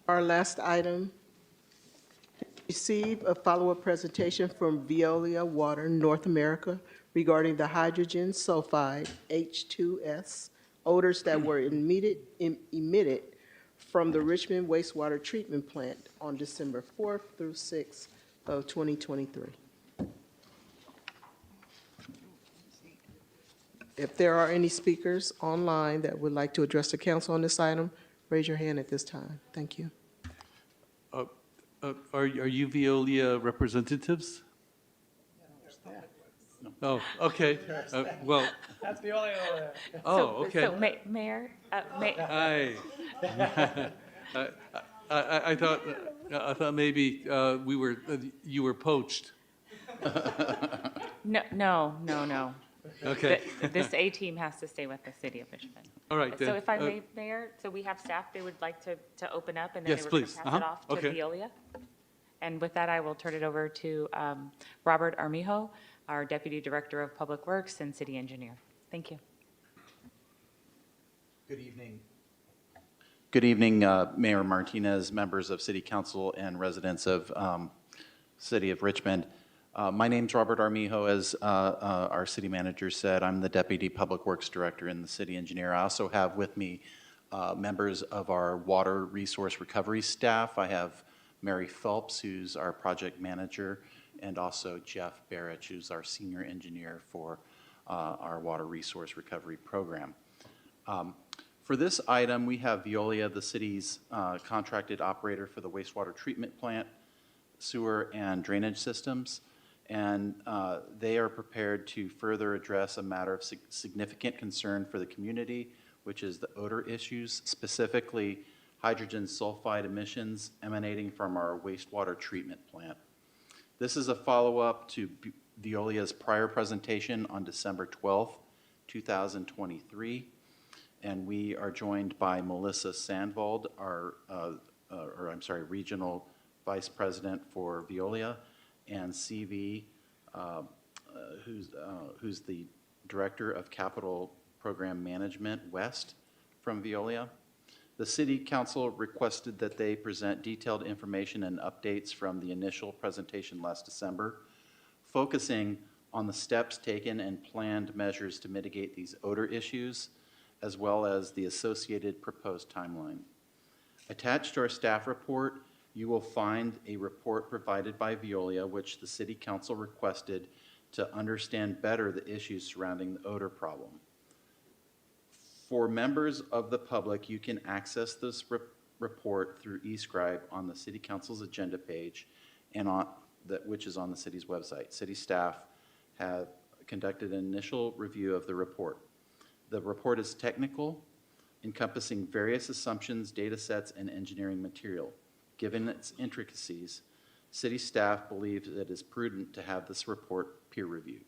Our last item, receive a follow-up presentation from Veolia Water North America regarding the hydrogen sulfide H2S odors that were emitted from the Richmond wastewater treatment plant on December 4th through 6th of 2023. If there are any speakers online that would like to address the council on this item, raise your hand at this time. Thank you. Are you Veolia representatives? No. Oh, okay. Well, That's the only one. oh, okay. So, Mayor, Hi. I thought maybe you were poached. no. Okay. This A team has to stay with the city of Richmond. All right then. So if I may, Mayor, so we have staff, they would like to open up, and then Yes, they were going please. to pass it off to Okay. Veolia. And with that, I will turn it over to Robert Armijo, our Deputy Director of Public Works and City Engineer. Thank you. Good evening. Good evening, Mayor Martinez, members of City Council, and residents of City of Richmond. My name's Robert Armijo. As our city manager said, I'm the Deputy Public Works Director and the City Engineer. I also have with me members of our Water Resource Recovery staff. I have Mary Phelps, who's our project manager, and also Jeff Barrett, who's our senior engineer for our Water Resource Recovery program. For this item, we have Veolia, the city's contracted operator for the wastewater treatment plant, sewer and drainage systems, and they are prepared to further address a matter of significant concern for the community, which is the odor issues, specifically hydrogen sulfide emissions emanating from our wastewater treatment plant. This is a follow-up to Veolia's prior presentation on December 12th, 2023, and we are joined by Melissa Sandvold, our Regional Vice President for Veolia, and CV, who's the Director of Capital Program Management West from Veolia. The City Council requested that they present detailed information and updates from the initial presentation last December, focusing on the steps taken and planned measures to mitigate these odor issues, as well as the associated proposed timeline. Attached to our staff report, you will find a report provided by Veolia, which the City Council requested to understand better the issues surrounding the odor problem. For members of the public, you can access this report through eScribe on the City Council's agenda page, and which is on the city's website. City staff have conducted an initial review of the report. The report is technical, encompassing various assumptions, data sets, and engineering material. Given its intricacies, city staff believes it is prudent to have this report peer-reviewed.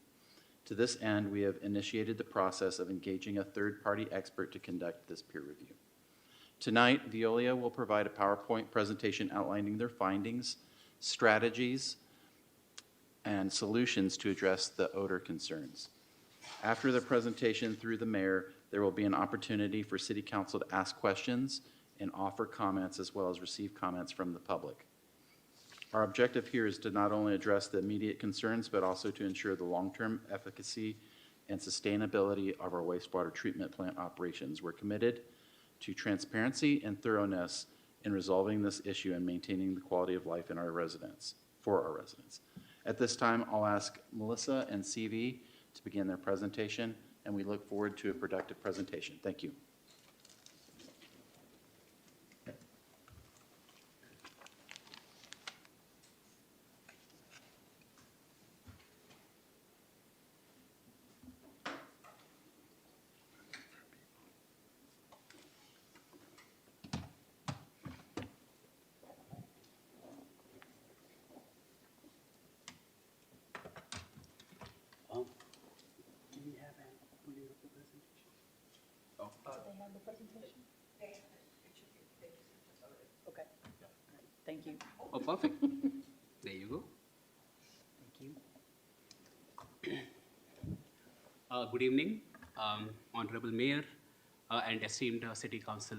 To this end, we have initiated the process of engaging a third-party expert to conduct this peer review. Tonight, Veolia will provide a PowerPoint presentation outlining their findings, strategies, and solutions to address the odor concerns. After the presentation through the mayor, there will be an opportunity for City Council to ask questions and offer comments, as well as receive comments from the public. Our objective here is to not only address the immediate concerns, but also to ensure the long-term efficacy and sustainability of our wastewater treatment plant operations. We're committed to transparency and thoroughness in resolving this issue and maintaining the quality of life in our residents, for our residents. At this time, I'll ask Melissa and CV to begin their presentation, and we look forward to a productive presentation. Thank you. Thank you. Oh, perfect. There you go. Thank you. Good evening, Honorable Mayor and esteemed City Council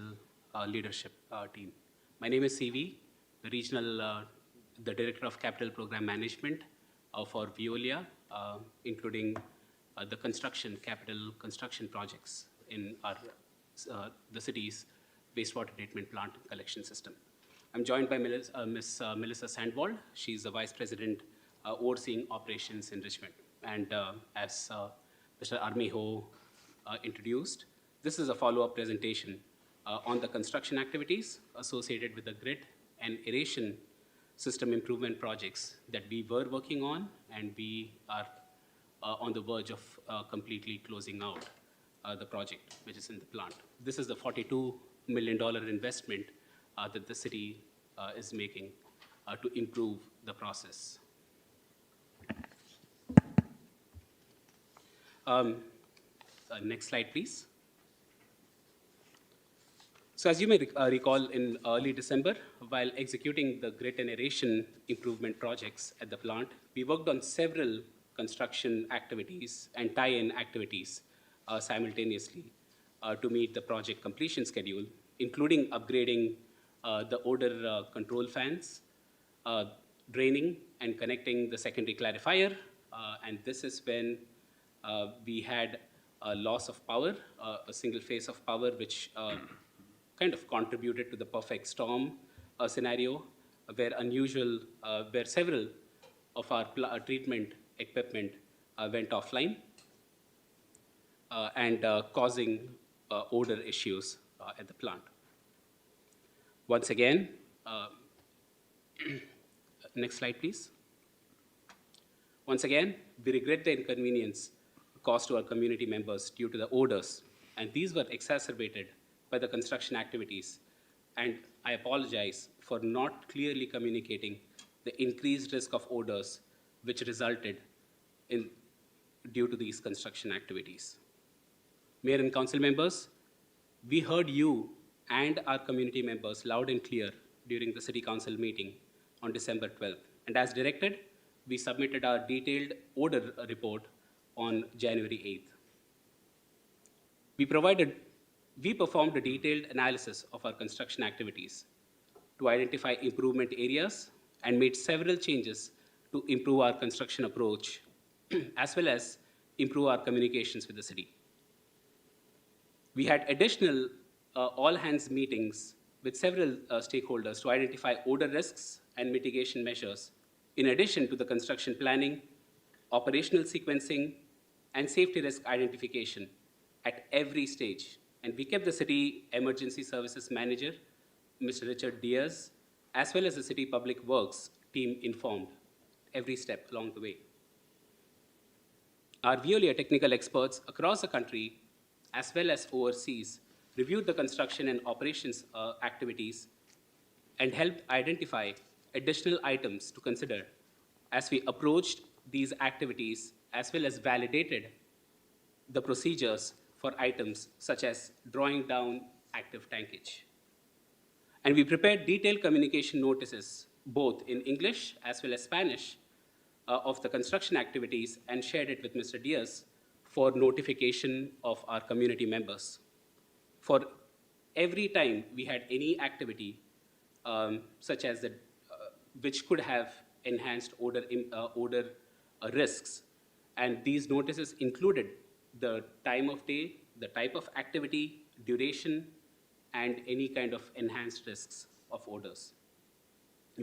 leadership team. My name is CV, the Director of Capital Program Management for Veolia, including the capital construction projects in the city's wastewater treatment plant and collection system. I'm joined by Ms. Melissa Sandwald. She's the Vice President overseeing operations in Richmond. And as Mr. Armijo introduced, this is a follow-up presentation on the construction activities associated with the grid and aeration system improvement projects that we were working on, and we are on the verge of completely closing out the project, which is in the plant. This is the $42 million investment that the city is making to improve the process. Next slide, please. So as you may recall, in early December, while executing the grid and aeration improvement projects at the plant, we worked on several construction activities and tie-in activities simultaneously to meet the project completion schedule, including upgrading the odor control fans, draining and connecting the secondary clarifier. And this is when we had a loss of power, a single phase of power, which kind of contributed to the perfect storm scenario, where several of our treatment equipment went offline and causing odor issues at the plant. Once again, next slide, please. Once again, we regret the inconvenience caused to our community members due to the odors, and these were exacerbated by the construction activities. And I apologize for not clearly communicating the increased risk of odors which resulted due to these construction activities. Mayor and council members, we heard you and our community members loud and clear during the city council meeting on December 12th. And as directed, we submitted our detailed odor report on January 8th. We performed a detailed analysis of our construction activities to identify improvement areas and made several changes to improve our construction approach, as well as improve our communications with the city. We had additional all-hands meetings with several stakeholders to identify odor risks and mitigation measures, in addition to the construction planning, operational sequencing, and safety risk identification at every stage. And we kept the city emergency services manager, Mr. Richard Diaz, as well as the city public works team informed every step along the way. Our Veolia technical experts across the country, as well as overseas, reviewed the construction and operations activities and helped identify additional items to consider as we approached these activities, as well as validated the procedures for items such as drawing down active tankage. And we prepared detailed communication notices, both in English as well as Spanish, of the construction activities, and shared it with Mr. Diaz for notification of our community members. For every time we had any activity, such as which could have enhanced odor risks, and these notices included the time of day, the type of activity, duration, and any kind of enhanced risks of odors.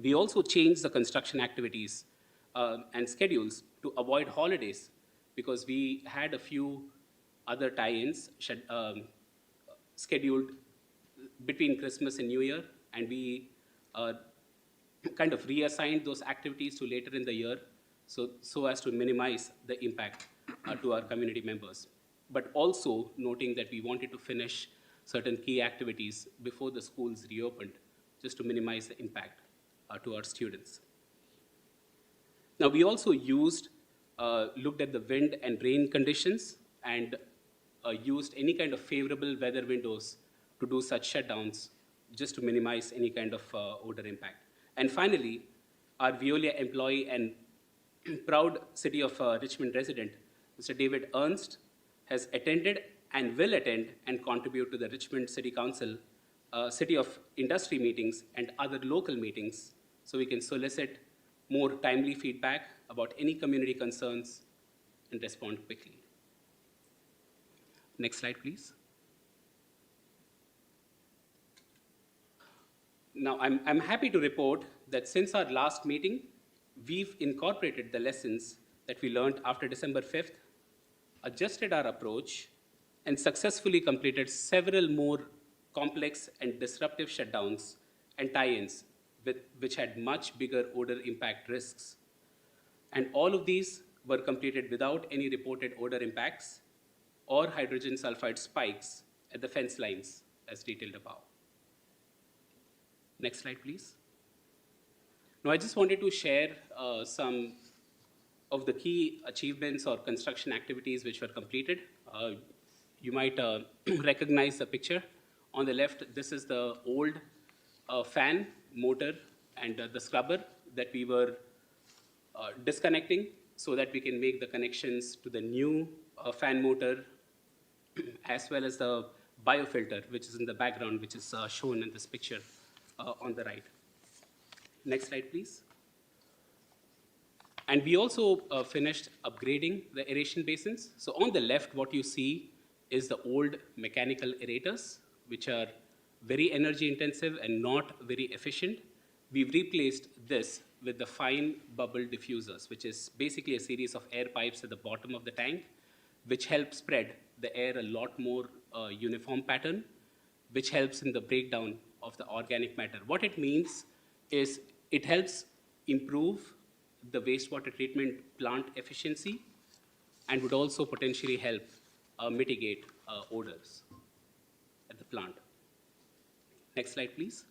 We also changed the construction activities and schedules to avoid holidays, because we had a few other tie-ins scheduled between Christmas and New Year, and we kind of reassigned those activities to later in the year, so as to minimize the impact to our community members. But also noting that we wanted to finish certain key activities before the schools reopened, just to minimize the impact to our students. Now, we also looked at the wind and rain conditions, and used any kind of favorable weather windows to do such shutdowns, just to minimize any kind of odor impact. And finally, our Veolia employee and proud City of Richmond resident, Mr. David Ernst, has attended and will attend and contribute to the Richmond City Council city of industry meetings and other local meetings so we can solicit more timely feedback about any community concerns and respond quickly. Next slide, please. Now, I'm happy to report that since our last meeting, we've incorporated the lessons that we learned after December 5th, adjusted our approach, and successfully completed several more complex and disruptive shutdowns and tie-ins which had much bigger odor impact risks. And all of these were completed without any reported odor impacts or hydrogen sulfide spikes at the fence lines as detailed above. Next slide, please. Now, I just wanted to share some of the key achievements or construction activities which were completed. You might recognize the picture. On the left, this is the old fan, motor, and the scrubber that we were disconnecting so that we can make the connections to the new fan motor as well as the biofilter, which is in the background, which is shown in this picture on the right. Next slide, please. And we also finished upgrading the aeration basins. So on the left, what you see is the old mechanical aerators, which are very energy intensive and not very efficient. We've replaced this with the fine bubble diffusers, which is basically a series of air pipes at the bottom of the tank, which help spread the air a lot more uniform pattern, which helps in the breakdown of the organic matter. What it means is it helps improve the wastewater treatment plant efficiency and would also potentially help mitigate odors at the plant. Next slide, please.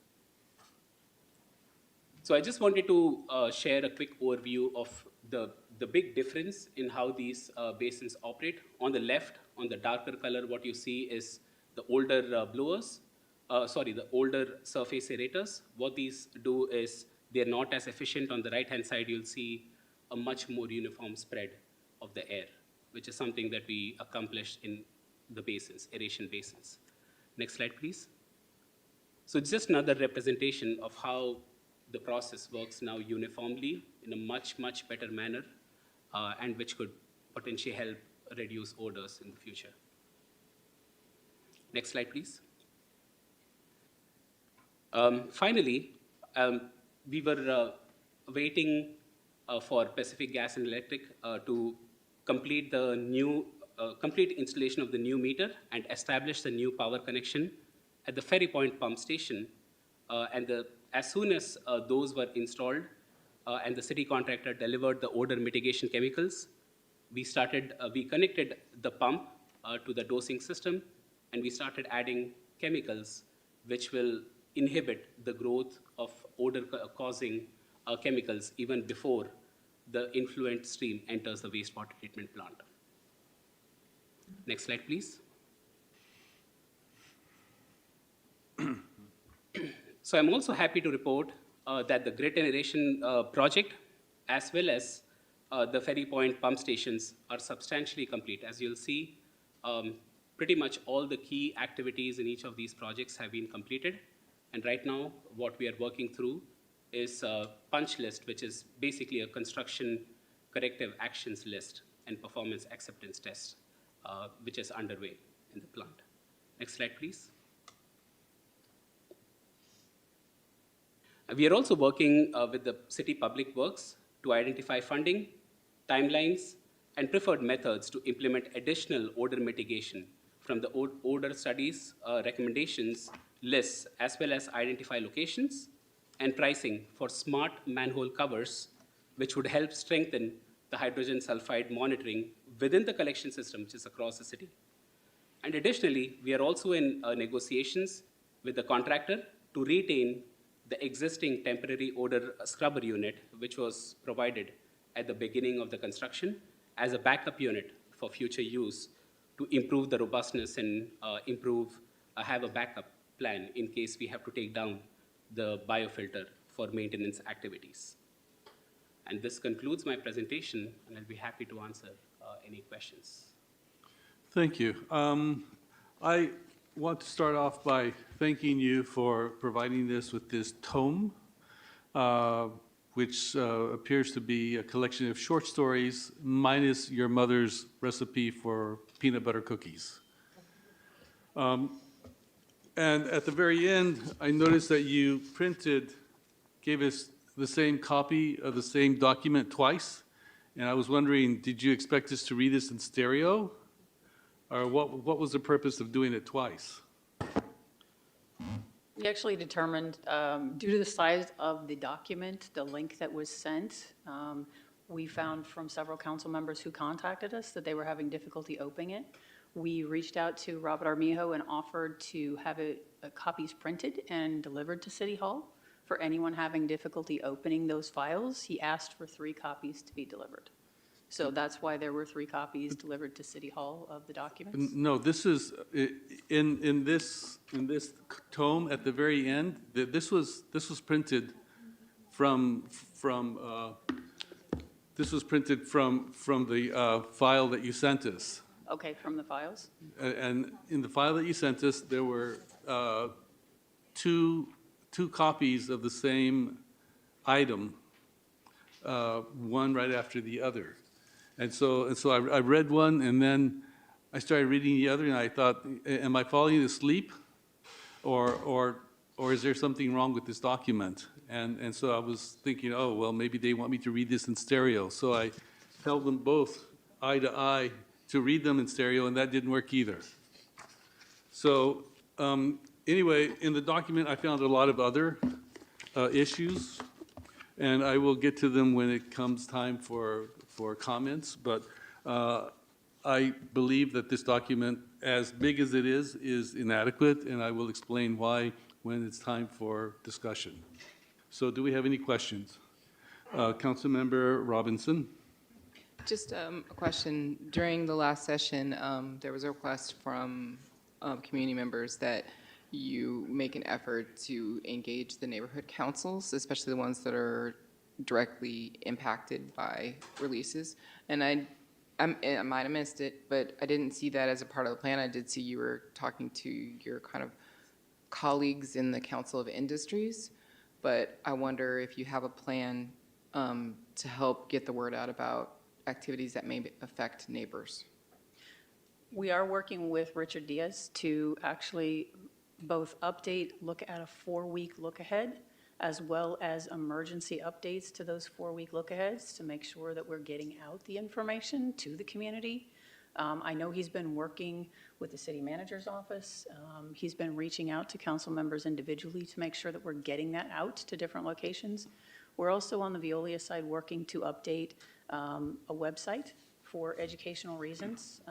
So I just wanted to share a quick overview of the big difference in how these basins operate. On the left, on the darker color, what you see is the older the older surface aerators. What these do is they're not as efficient. On the right-hand side, you'll see a much more uniform spread of the air, which is something that we accomplished in the basins, aeration basins. Next slide, please. So it's just another representation of how the process works now uniformly in a much, much better manner, and which could potentially help reduce odors in the future. Next slide, please. Finally, we were waiting for Pacific Gas and Electric to complete the new, complete installation of the new meter and establish the new power connection at the Ferry Point pump station. As soon as those were installed and the city contractor delivered the odor mitigation chemicals, we connected the pump to the dosing system, and we started adding chemicals which will inhibit the growth of odor-causing chemicals even before the influent stream enters the wastewater treatment plant. Next slide, please. So I'm also happy to report that the grid generation project, as well as the Ferry Point pump stations, are substantially complete. As you'll see, pretty much all the key activities in each of these projects have been completed. And right now, what we are working through is a punch list, which is basically a construction corrective actions list and performance acceptance test, which is underway in the plant. Next slide, please. We are also working with the City Public Works to identify funding, timelines, and preferred methods to implement additional odor mitigation from the odor studies recommendations lists, as well as identify locations and pricing for smart manhole covers, which would help strengthen the hydrogen sulfide monitoring within the collection system, which is across the city. And additionally, we are also in negotiations with the contractor to retain the existing temporary odor scrubber unit, which was provided at the beginning of the construction as a backup unit for future use to improve the robustness and have a backup plan in case we have to take down the biofilter for maintenance activities. And this concludes my presentation, and I'll be happy to answer any questions. Thank you. want to start off by thanking you for providing this with this tome, which appears to be a collection of short stories minus your mother's recipe for peanut butter cookies. And at the very end, I noticed that you gave us the same copy of the same document twice. And I was wondering, did you expect us to read this in stereo? Or what was the purpose of doing it twice? We actually determined, due to the size of the document, the link that was sent, we found from several council members who contacted us that they were having difficulty opening it. We reached out to Robert Armijo and offered to have copies printed and delivered to City Hall for anyone having difficulty opening those files. He asked for 3 copies to be delivered. So that's why there were 3 copies delivered to City Hall of the documents. No, this is, in this tome at the very end, this was printed from the file that you sent us. Okay, from the files? And in the file that you sent us, there were two copies of the same item, one right after the other. And so I read one, and then I started reading the other, and I thought, am I falling asleep? Or is there something wrong with this document? And so I was thinking, oh, well, maybe they want me to read this in stereo. So I held them both eye to eye to read them in stereo, and that didn't work either. So anyway, in the document, I found a lot of other issues, and I will get to them when it comes time for comments. But I believe that this document, as big as it is inadequate, and I will explain why when it's time for discussion. So do we have any questions? Councilmember Robinson? Just a question. During the last session, there was a request from community members that you make an effort to engage the neighborhood councils, especially the ones that are directly impacted by releases. And I might have missed it, but I didn't see that as a part of the plan. I did see you were talking to your kind of colleagues in the Council of Industries, but I wonder if you have a plan to help get the word out about activities that may affect neighbors. We are working with Richard Diaz to actually both update, look at a 4-week look ahead, as well as emergency updates to those 4-week look aheads to make sure that we're getting out the information to the community. I know he's been working with the city manager's office. He's been reaching out to council members individually to make sure that we're getting that out to different locations. We're also on the Veolia side working to update a website for educational reasons.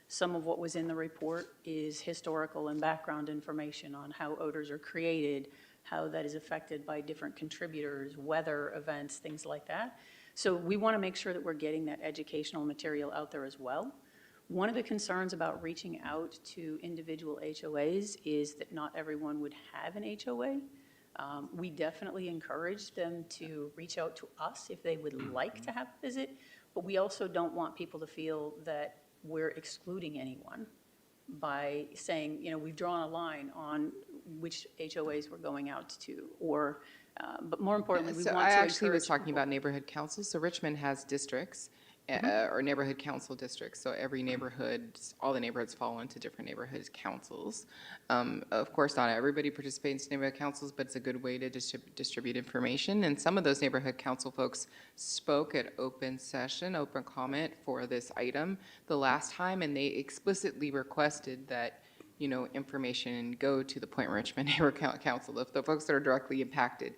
Some of what was in the report is historical and background information on how odors are created, how that is affected by different contributors, weather events, things like that. So we want to make sure that we're getting that educational material out there as well. One of the concerns about reaching out to individual HOAs is that not everyone would have an HOA. We definitely encourage them to reach out to us if they would like to have a visit, but we also don't want people to feel that we're excluding anyone by saying, you know, we've drawn a line on which HOAs we're going out to, or, but more importantly, we So want I to actually was encourage talking people. about neighborhood councils. So Richmond has districts or neighborhood council districts. So every neighborhood, all the neighborhoods fall into different neighborhood councils. Of course, not everybody participates in neighborhood councils, but it's a good way to distribute information. And some of those neighborhood council folks spoke at open session, open comment for this item the last time, and they explicitly requested that, you know, information go to the Point Richmond Neighborhood Council, the folks that are directly impacted.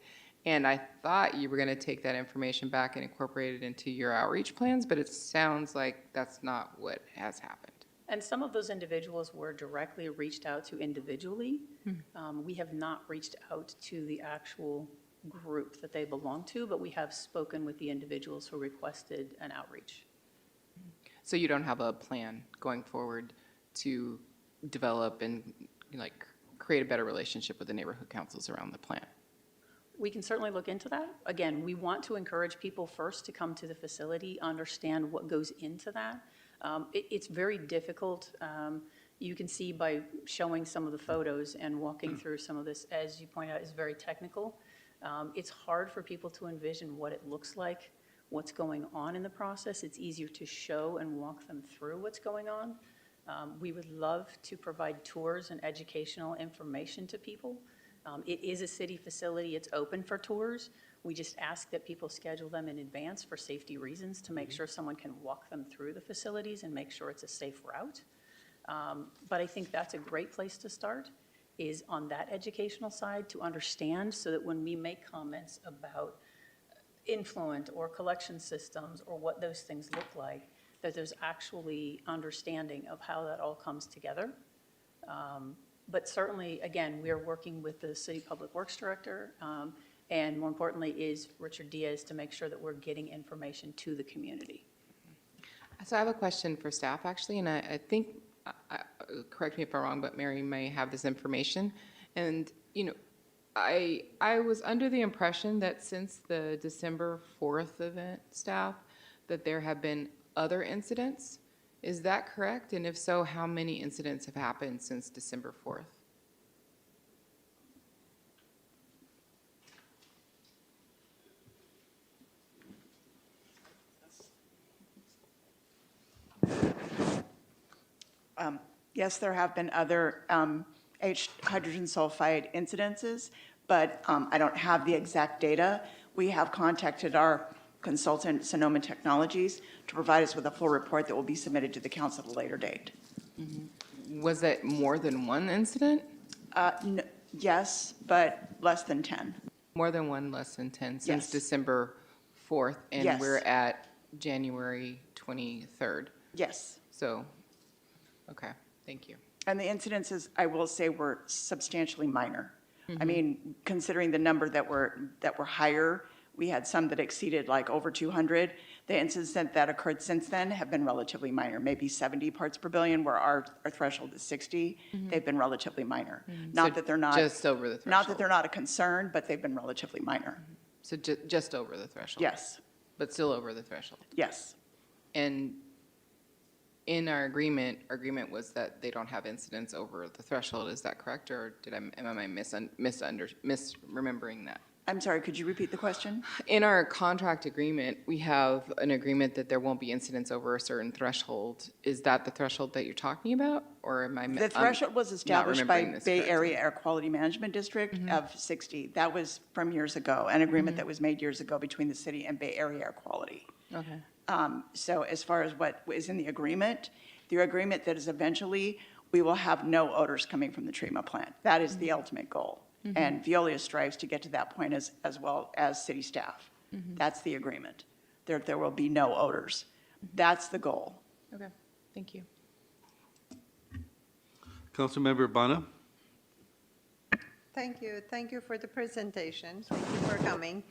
And I thought you were going to take that information back and incorporate it into your outreach plans, but it sounds like that's not what has happened. And some of those individuals were directly reached out to individually. We have not reached out to the actual group that they belong to, but we have spoken with the individuals who requested an outreach. So you don't have a plan going forward to develop and, like, create a better relationship with the neighborhood councils around the plan? We can certainly look into that. Again, we want to encourage people first to come to the facility, understand what goes into that. It's very difficult. you can see by showing some of the photos and walking through some of this, as you point out, is very technical. It's hard for people to envision what it looks like, what's going on in the process. It's easier to show and walk them through what's going on. We would love to provide tours and educational information to people. It is a city facility. It's open for tours. We just ask that people schedule them in advance for safety reasons to make sure someone can walk them through the facilities and make sure it's a safe route. But I think that's a great place to start, is on that educational side to understand, so that when we make comments about influent or collection systems or what those things look like, that there's actually understanding of how that all comes together. But certainly, again, we are working with the City Public Works Director, and more importantly is Richard Diaz, to make sure that we're getting information to the community. So I have a question for staff, actually, and I think, correct me if I'm wrong, but Mary may have this information. And, you know, I was under the impression that since the December 4th event, staff, that there have been other incidents. Is that correct? And if so, how many incidents have happened since December 4th? Yes, there have been other hydrogen sulfide incidences, but I don't have the exact data. We have contacted our consultant, Sonoma Technologies, to provide us with a full report that will be submitted to the council at a later date. Was it more than one incident? Yes, but less than 10. More than one, less than 10, since Yes. December 4th, and Yes. we're at January 23rd. Yes. So, okay, thank you. And the incidences, I will say, were substantially minor. I mean, considering the number that were higher, we had some that exceeded like over 200. The incidents that occurred since then have been relatively minor, maybe 70 parts per billion, where our threshold is 60. They've been relatively minor. Not So that they're not. just over the Not that threshold. they're not a concern, but they've been relatively minor. So just over the threshold? Yes, But still over the threshold? yes. And in our agreement was that they don't have incidents over the threshold, is that correct? Or am I misremembering that? I'm sorry, could you repeat the question? In our contract agreement, we have an agreement that there won't be incidents over a certain threshold. Is that the threshold that you're talking about, or am I? The threshold was established by remembering this Bay correctly. Area Air Quality Management District of 60. That was from years ago, an agreement that was made years ago between the city and Bay Area Air Quality. Okay. So as far as what is in the agreement that is eventually, we will have no odors coming from the treatment plant. That is the ultimate goal. And Veolia strives to get to that point as well as city staff. That's the agreement. There will be no odors. That's the goal. Okay, thank you. Councilmember Bana? Thank you. Thank you for the presentation. Thank you for coming.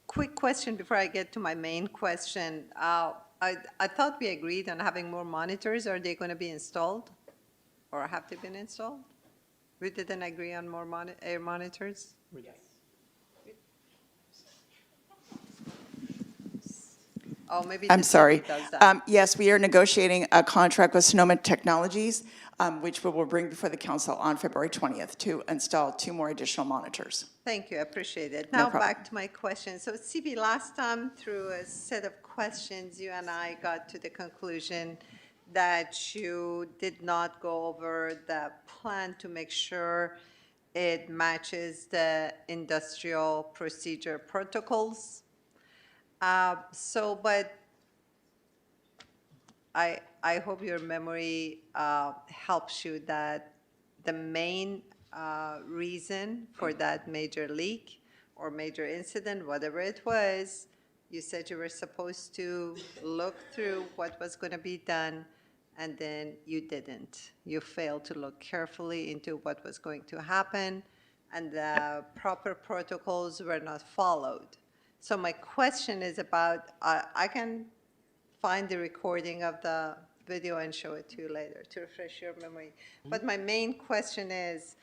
Quick question before I get to my main question. I thought we agreed on having more monitors. Are they going to be installed? Or have they been installed? We didn't agree on more air monitors? Yes. Oh, maybe I'm the sorry. city does that. Yes, we are negotiating a contract with Sonoma Technologies, which we will bring before the council on February 20th to install 2 more additional monitors. Thank you, I appreciate it. No Now problem. back to my question. So CB, last time through a set of questions, you and I got to the conclusion that you did not go over the plan to make sure it matches the industrial procedure protocols. But I hope your memory helps you that the main reason for that major leak or major incident, whatever it was, you said you were supposed to look through what was going to be done, and then you didn't. You failed to look carefully into what was going to happen, and the proper protocols were not followed. So my question is about, I can find the recording of the video and show it to you later to refresh your memory. But my main question is,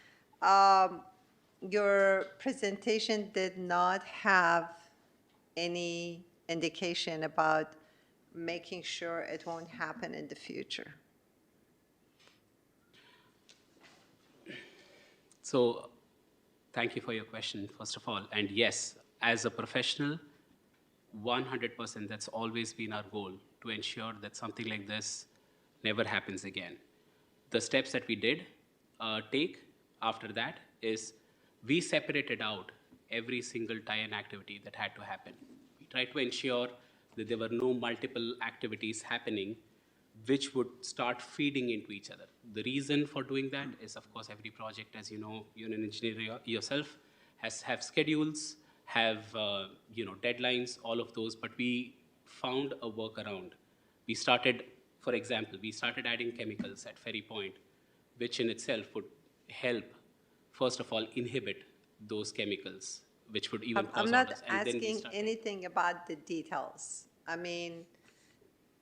your presentation did not have any indication about making sure it won't happen in the future. So thank you for your question, first of all. And yes, as a professional, 100%, that's always been our goal, to ensure that something like this never happens again. The steps that we did take after that is we separated out every single tie-in activity that had to happen. We tried to ensure that there were no multiple activities happening which would start feeding into each other. The reason for doing that is, of course, every project, as you know, you're an engineer yourself, have schedules, have deadlines, all of those. But we found a workaround. We started, for example, we started adding chemicals at Ferry Point, which in itself would help, first of all, inhibit those chemicals, which would even cause I'm not orders. And then we asking started. anything about the details. I mean,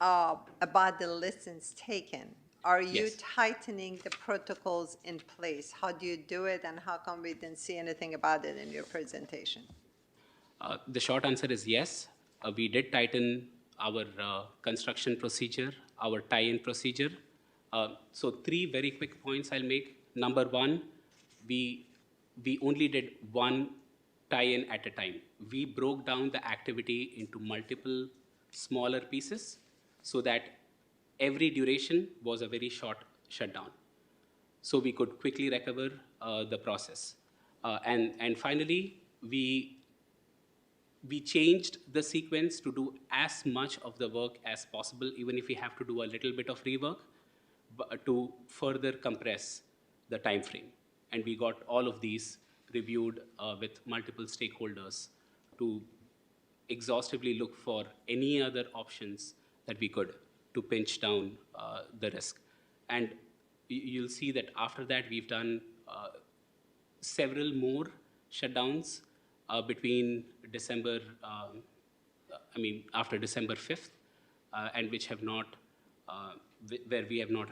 about the lessons taken. Are you Yes. tightening the protocols in place? How do you do it, and how come we didn't see anything about it in your presentation? The short answer is yes. We did tighten our construction procedure, our tie-in procedure. So 3 very quick points I'll make. Number 1, we only did one tie-in at a time. We broke down the activity into multiple smaller pieces so that every duration was a very short shutdown, so we could quickly recover the process. And finally, we changed the sequence to do as much of the work as possible, even if we have to do a little bit of rework, but to further compress the time frame. And we got all of these reviewed with multiple stakeholders to exhaustively look for any other options that we could to pinch down the risk. And you'll see that after that, we've done several more shutdowns between December, after December 5th, and which have not, where we have not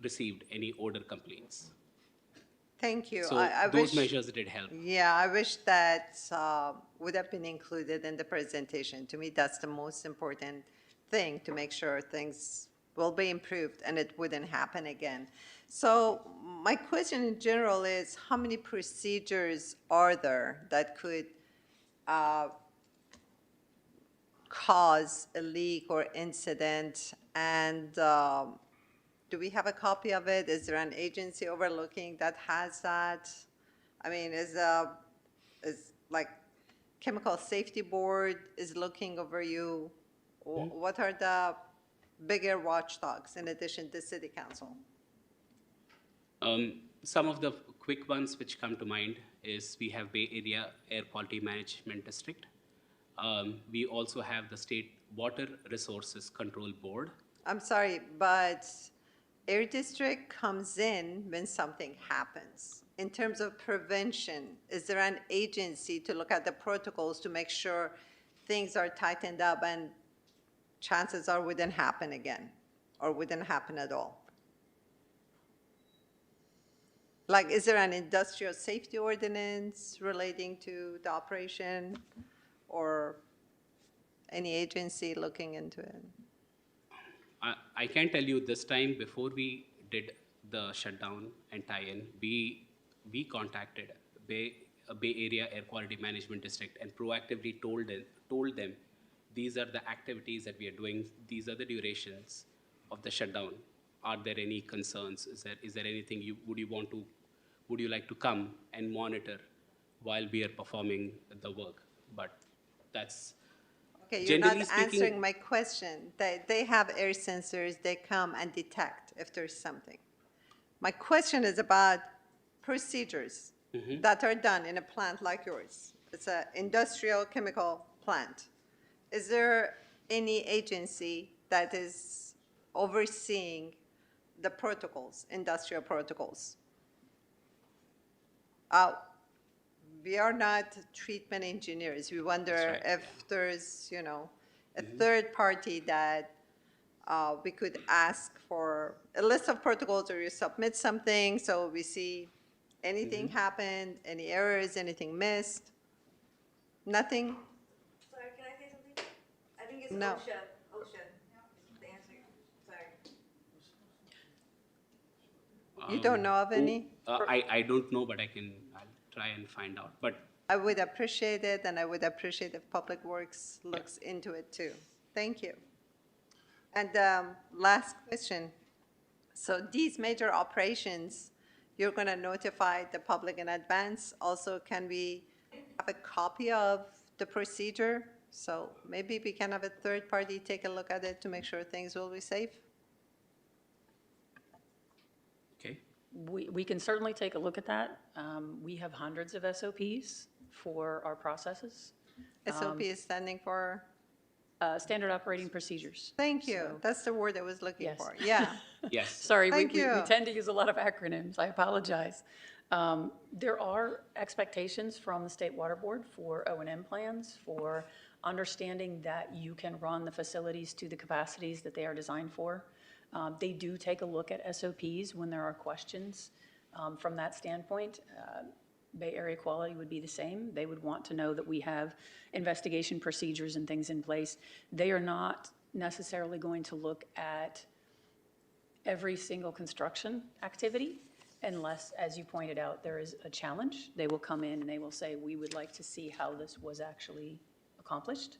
received any odor complaints. Thank you. So I those wish, measures did help. Yeah, I wish that would have been included in the presentation. To me, that's the most important thing, to make sure things will be improved and it wouldn't happen again. So my question in general is, how many procedures are there that could cause a leak or incident? And do we have a copy of it? Is there an agency overlooking that has that? I mean, is like Chemical Safety Board is looking over you? What are the bigger watchdogs in addition to City Council? Some of the quick ones which come to mind is we have Bay Area Air Quality Management District. We also have the State Water Resources Control Board. I'm sorry, but Air District comes in when something happens. In terms of prevention, is there an agency to look at the protocols to make sure things are tightened up and chances are wouldn't happen again or wouldn't happen at all? Like, is there an industrial safety ordinance relating to the operation or any agency looking into it? I can tell you this time, before we did the shutdown and tie-in, we contacted Bay Area Air Quality Management District and proactively told them these are the activities that we are doing, these are the durations of the shutdown. Are there any concerns? Is there anything would you like to come and monitor while we are performing the work? But that's, Okay, you're not generally speaking, answering my question. They have air sensors, they come and detect if there's something. My question is about procedures that are done in a plant like yours. It's an industrial chemical plant. Is there any agency that is overseeing the protocols, industrial protocols? We are not treatment engineers. We wonder That's right, if there's, a third party that we could ask for a list of protocols, or you submit something so we see anything happened, any errors, anything missed. Nothing? Sorry, can I say something? I think it's No. OSHA, the answer, sorry. You don't know of any? I don't know, but I'll try and find out. But I would appreciate it, and I would appreciate if Public Works looks into it too. Thank you. And last question. So these major operations, you're going to notify the public in advance. Also, can we have a copy of the procedure? So maybe we can have a third party take a look at it to make sure things will be safe? okay. We can certainly take a look at that. We have hundreds of SOPs for our processes. SOP is standing for? Standard operating procedures. Thank you. So- That's the word I was looking Yes. for. Yeah. Yes. Sorry, we Thank we you. tend to use a lot of acronyms. I apologize. There are expectations from the State Water Board for O&M plans, for understanding that you can run the facilities to the capacities that they are designed for. They do take a look at SOPs when there are questions. From that standpoint, Bay Area Quality would be the same. They would want to know that we have investigation procedures and things in place. They are not necessarily going to look at every single construction activity unless, as you pointed out, there is a challenge. They will come in and they will say, we would like to see how this was actually accomplished.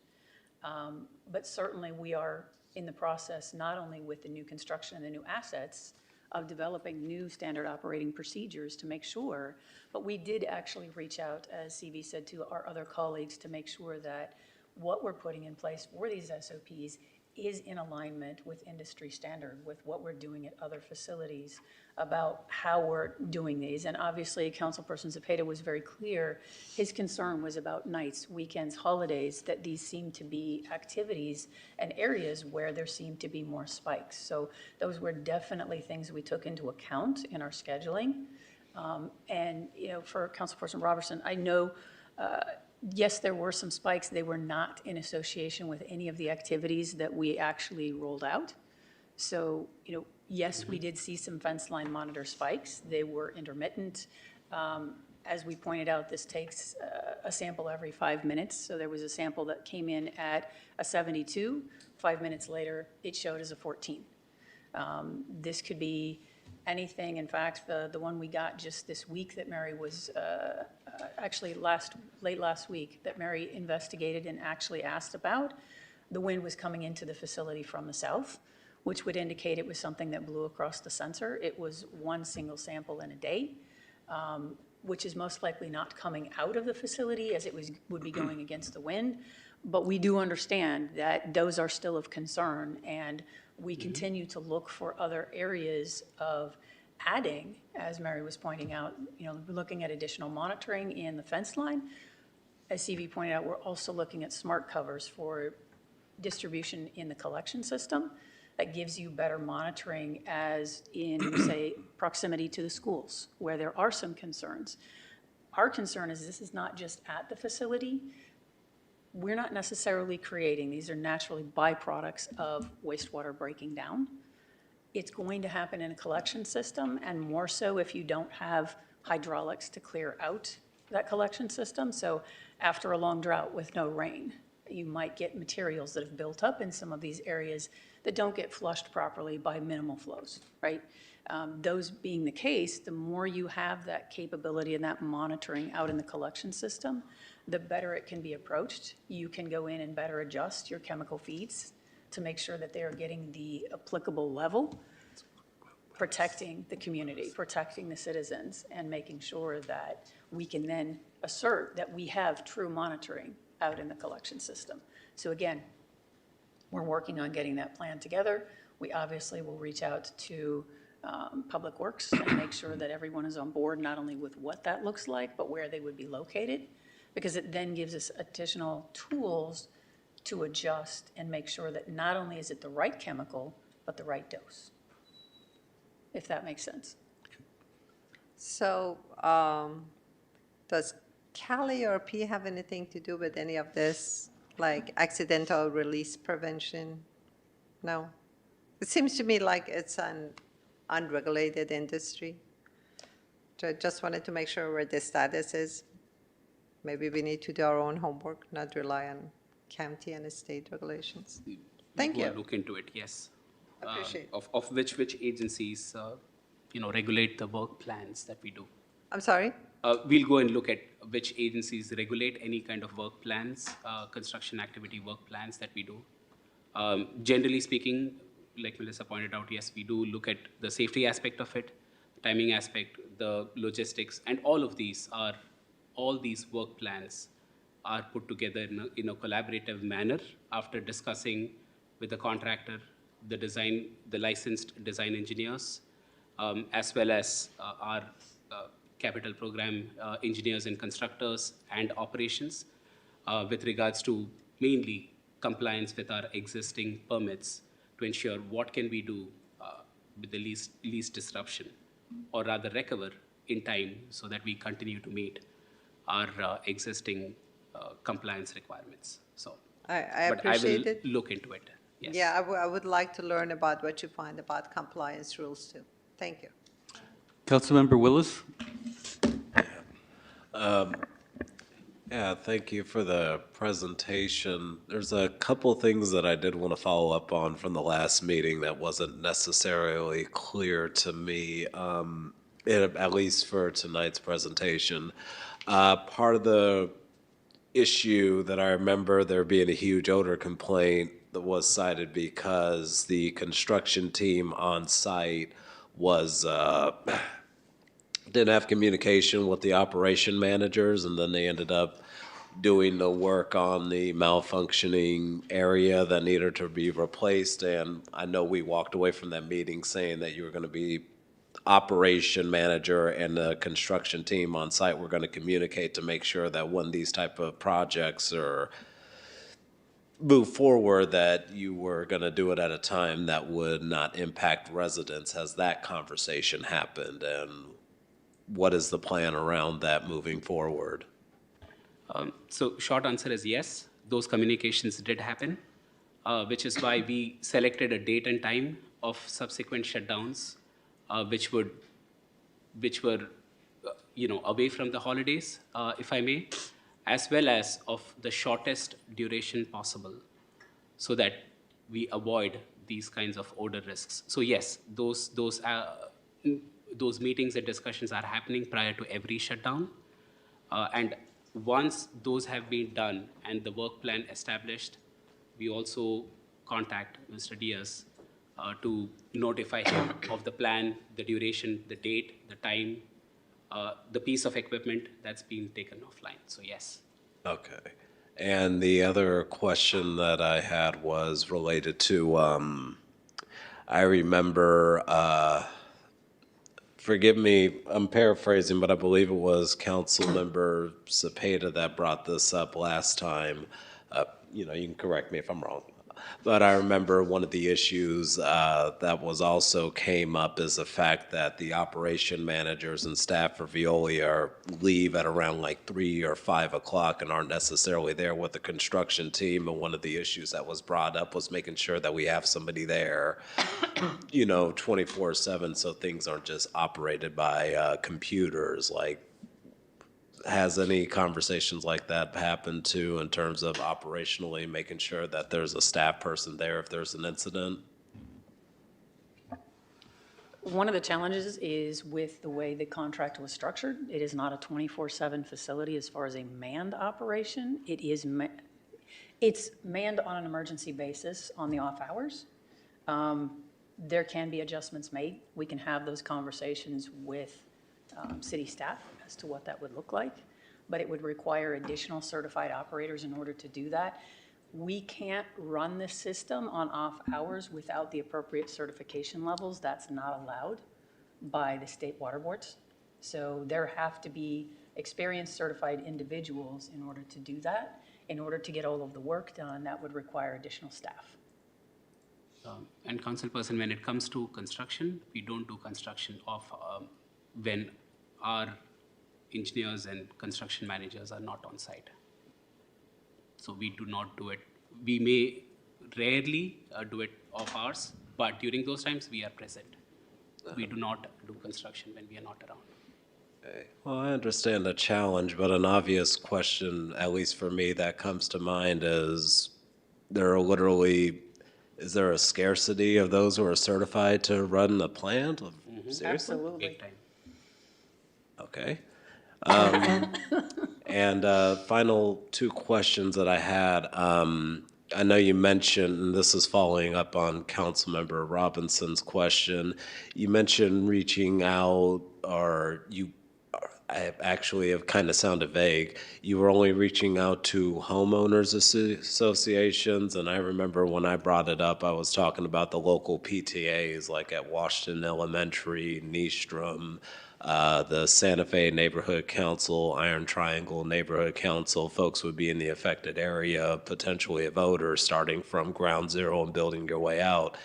But certainly we are in the process, not only with the new construction and the new assets, of developing new standard operating procedures to make sure, but we did actually reach out, as CV said, to our other colleagues to make sure that what we're putting in place for these SOPs is in alignment with industry standard, with what we're doing at other facilities about how we're doing these. And obviously, Councilperson Zepeda was very clear. His concern was about nights, weekends, holidays, that these seem to be activities and areas where there seem to be more spikes. So those were definitely things we took into account in our scheduling. And, you know, for Councilperson Robertson, I know, yes, there were some spikes. They were not in association with any of the activities that we actually rolled out. So, you know, yes, we did see some fence line monitor spikes. They were intermittent. As we pointed out, this takes a sample every 5 minutes. So there was a sample that came in at a 72. 5 minutes later, it showed as a 14. This could be anything. In fact, the one we got just this week that Mary was, actually late last week, that Mary investigated and actually asked about, the wind was coming into the facility from the south, which would indicate it was something that blew across the sensor. It was one single sample in a day, which is most likely not coming out of the facility as it would be going against the wind. But we do understand that those are still of concern, and we continue to look for other areas of adding, as Mary was pointing out, you know, we're looking at additional monitoring in the fence line. As CV pointed out, we're also looking at smart covers for distribution in the collection system that gives you better monitoring as in, say, proximity to the schools, where there are some concerns. Our concern is this is not just at the facility. We're not necessarily creating, these are naturally byproducts of wastewater breaking down. It's going to happen in a collection system, and more so if you don't have hydraulics to clear out that collection system. So after a long drought with no rain, you might get materials that have built up in some of these areas that don't get flushed properly by minimal flows, right? Those being the case, the more you have that capability and that monitoring out in the collection system, the better it can be approached. You can go in and better adjust your chemical feeds to make sure that they are getting the applicable level, protecting the community, protecting the citizens, and making sure that we can then assert that we have true monitoring out in the collection system. So again, we're working on getting that plan together. We obviously will reach out to Public Works and make sure that everyone is on board, not only with what that looks like, but where they would be located, because it then gives us additional tools to adjust and make sure that not only is it the right chemical, but the right dose, if that makes sense. So does Cali or P have anything to do with any of this, like accidental release prevention? No? It seems to me like it's an unregulated industry. So I just wanted to make sure where the status is. Maybe we need to do our own homework, not rely on county and state regulations. Thank We'll you. look into it, yes. Appreciate it. Of which agencies regulate the work plans that we do. I'm sorry? We'll go and look at which agencies regulate any kind of work plans, construction activity work plans that we do. Generally speaking, like Melissa pointed out, yes, we do look at the safety aspect of it, timing aspect, the logistics, and all these work plans are put together in a collaborative manner after discussing with the contractor, the licensed design engineers, as well as our capital program engineers and constructors and operations with regards to mainly compliance with our existing permits to ensure what can we do with the least disruption, or rather recover in time so that we continue to meet our existing compliance requirements. So, I but appreciate I it. will look into it. Yes. Yeah, I would like to learn about what you find about compliance rules too. Thank you. Councilmember Willis? Yeah, thank you for the presentation. There's a couple things that I did want to follow up on from the last meeting that wasn't necessarily clear to me, at least for tonight's presentation. Part of the issue that I remember there being a huge odor complaint that was cited because the construction team on site was didn't have communication with the operation managers, and then they ended up doing the work on the malfunctioning area that needed to be replaced. And I know we walked away from that meeting saying that you were going to be operation manager and the construction team on site were going to communicate to make sure that when these type of projects are move forward, that you were going to do it at a time that would not impact residents. Has that conversation happened, and what is the plan around that moving forward? So short answer is yes, those communications did happen, which is why we selected a date and time of subsequent shutdowns, which were away from the holidays, if I may, as well as of the shortest duration possible, so that we avoid these kinds of odor risks. So yes, those meetings and discussions are happening prior to every shutdown, and once those have been done and the work plan established, we also contact Mr. Diaz to notify him of the plan, the duration, the date, the time, the piece of equipment that's been taken offline. So yes. Okay. And the other question that I had was related to, I remember, forgive me, I'm paraphrasing, but I believe it was Councilmember Cepeda that brought this up last time. You can correct me if I'm wrong. But I remember one of the issues that was also came up is the fact that the operation managers and staff for Veolia leave at around like 3 or 5 o'clock and aren't necessarily there with the construction team. And one of the issues that was brought up was making sure that we have somebody there, 24/7, so things aren't just operated by computers. Like, has any conversations like that happened too, in terms of operationally making sure that there's a staff person there if there's an incident? One of the challenges is with the way the contract was structured. It is not a 24/7 facility as far as a manned operation. It's manned on an emergency basis on the off hours. There can be adjustments made. We can have those conversations with city staff as to what that would look like, but it would require additional certified operators in order to do that. We can't run this system on off hours without the appropriate certification levels. That's not allowed by the state water boards. So there have to be experienced certified individuals in order to do that. In order to get all of the work done, that would require additional staff. And councilperson, when it comes to construction, we don't do construction when our engineers and construction managers are not on site. So we do not do it. We may rarely do it off hours, but during those times we are present. We do not do construction when we are not around. Okay. Well, I understand the challenge, but an obvious question, at least for me, that comes to mind is is there a scarcity of those who are certified to run the plant? Seriously? Absolutely. Big time. Okay. And final two questions that I had. I know you mentioned, and this is following up on Councilmember Robinson's question, you mentioned reaching out, or you I actually have kind of sounded vague. You were only reaching out to homeowners associations, and I remember when I brought it up, I was talking about the local PTAs, like at Washington Elementary, Nystrom, the Santa Fe Neighborhood Council, Iron Triangle Neighborhood Council. Folks would be in the affected area, potentially a voter, starting from ground zero and building your way out.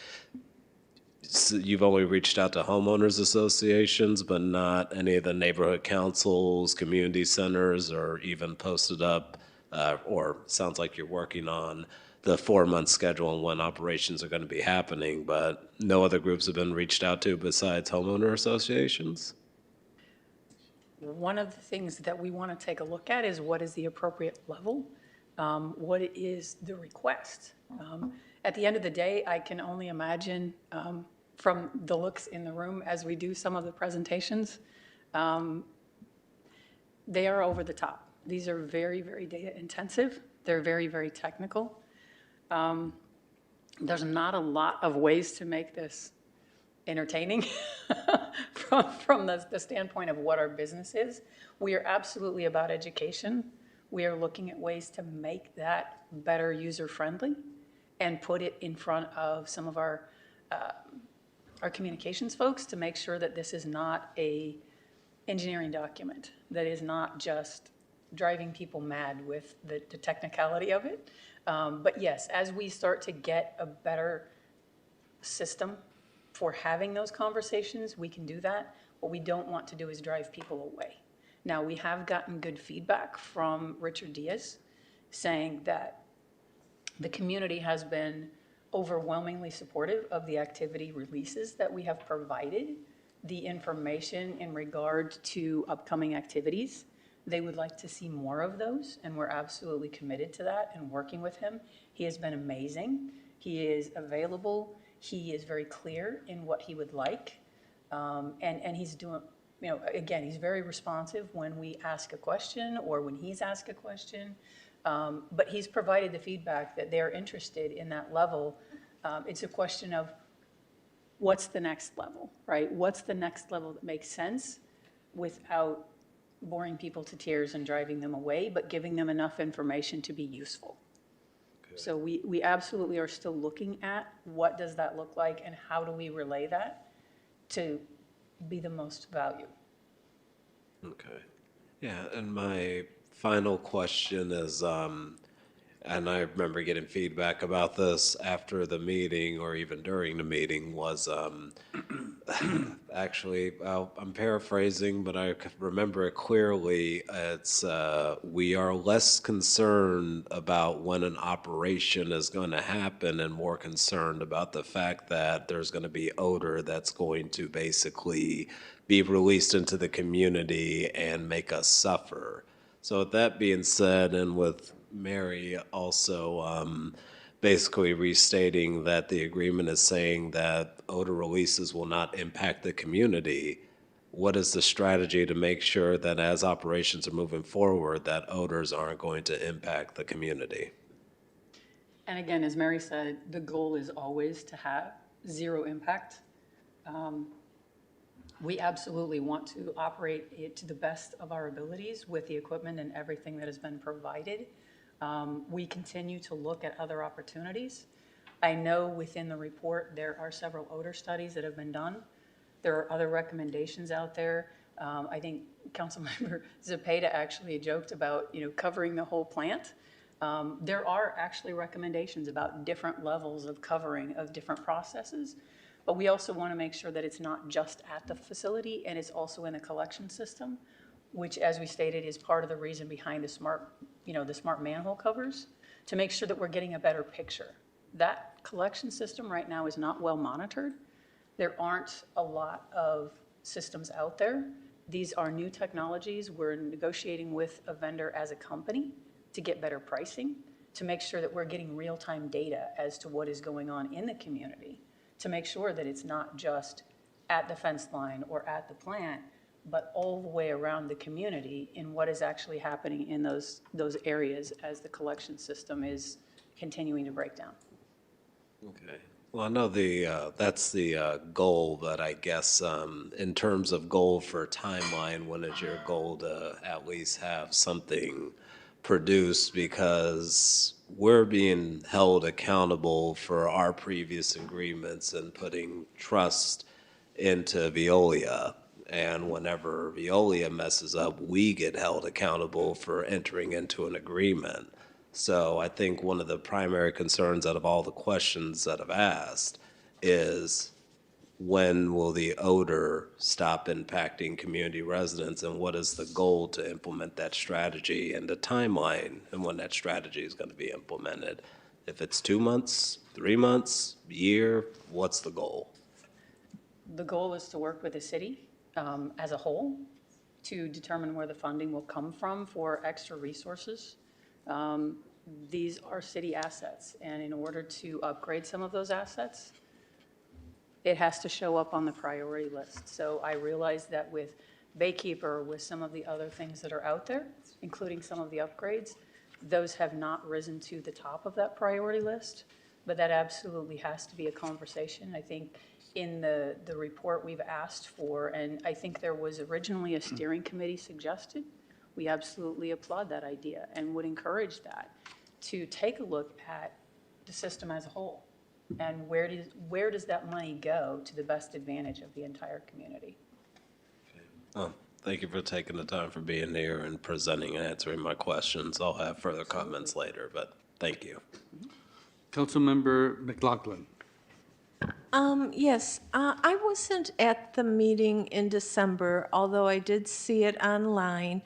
So you've only reached out to homeowners associations, but not any of the neighborhood councils, community centers, or even posted up, or sounds like you're working on the 4-month schedule and when operations are going to be happening, but no other groups have been reached out to besides homeowner associations? One of the things that we want to take a look at is what is the appropriate level? What is the request? At the end of the day, I can only imagine from the looks in the room as we do some of the presentations, they are over the top. These are very, very data intensive. They're very, very technical. There's not a lot of ways to make this entertaining from the standpoint of what our business is. We are absolutely about education. We are looking at ways to make that better user-friendly and put it in front of some of our communications folks to make sure that this is not a engineering document, that is not just driving people mad with the technicality of it. But yes, as we start to get a better system for having those conversations, we can do that. What we don't want to do is drive people away. Now, we have gotten good feedback from Richard Diaz saying that the community has been overwhelmingly supportive of the activity releases that we have provided, the information in regard to upcoming activities. They would like to see more of those, and we're absolutely committed to that and working with him. He has been amazing. He is available. He is very clear in what he would like. And he's doing, again, he's very responsive when we ask a question or when he's asked a question. But he's provided the feedback that they're interested in that level. It's a question of what's the next level, right? What's the next level that makes sense without boring people to tears and driving them away, but giving them enough information to be useful. Okay. So we absolutely are still looking at what does that look like and how do we relay that to be the most value. Okay. Yeah, and my final question is, and I remember getting feedback about this after the meeting or even during the meeting, was actually, I'm paraphrasing, but I remember it clearly. It's we are less concerned about when an operation is going to happen and more concerned about the fact that there's going to be odor that's going to basically be released into the community and make us suffer. So with that being said, and with Mary also basically restating that the agreement is saying that odor releases will not impact the community, what is the strategy to make sure that as operations are moving forward, that odors aren't going to impact the community? And again, as Mary said, the goal is always to have zero impact. We absolutely want to operate it to the best of our abilities with the equipment and everything that has been provided. We continue to look at other opportunities. I know within the report there are several odor studies that have been done. There are other recommendations out there. I think Councilmember Zepeda actually joked about covering the whole plant. There are actually recommendations about different levels of covering of different processes. But we also want to make sure that it's not just at the facility and it's also in the collection system, which, as we stated, is part of the reason behind the smart manhole covers, to make sure that we're getting a better picture. That collection system right now is not well monitored. There aren't a lot of systems out there. These are new technologies. We're negotiating with a vendor as a company to get better pricing, to make sure that we're getting real-time data as to what is going on in the community, to make sure that it's not just at the fence line or at the plant, but all the way around the community in what is actually happening in those areas as the collection system is continuing to break down. Okay. Well, I know that's the goal, but I guess in terms of goal for timeline, when is your goal to at least have something produced? Because we're being held accountable for our previous agreements and putting trust into Veolia. And whenever Veolia messes up, we get held accountable for entering into an agreement. So I think one of the primary concerns out of all the questions that I've asked is, when will the odor stop impacting community residents, and what is the goal to implement that strategy, and the timeline and when that strategy is going to be implemented? If it's 2 months, 3 months, year, what's the goal? The goal is to work with the city as a whole to determine where the funding will come from for extra resources. These are city assets, and in order to upgrade some of those assets, it has to show up on the priority list. So I realize that with Baykeeper, with some of the other things that are out there, including some of the upgrades, those have not risen to the top of that priority list, but that absolutely has to be a conversation. I think in the report we've asked for, and I think there was originally a steering committee suggested, we absolutely applaud that idea and would encourage that, to take a look at the system as a whole and where does that money go to the best advantage of the entire community. Thank you for taking the time for being here and presenting and answering my questions. I'll have further comments later, but thank you. Councilmember McLaughlin. Yes, I wasn't at the meeting in December, although I did see it online.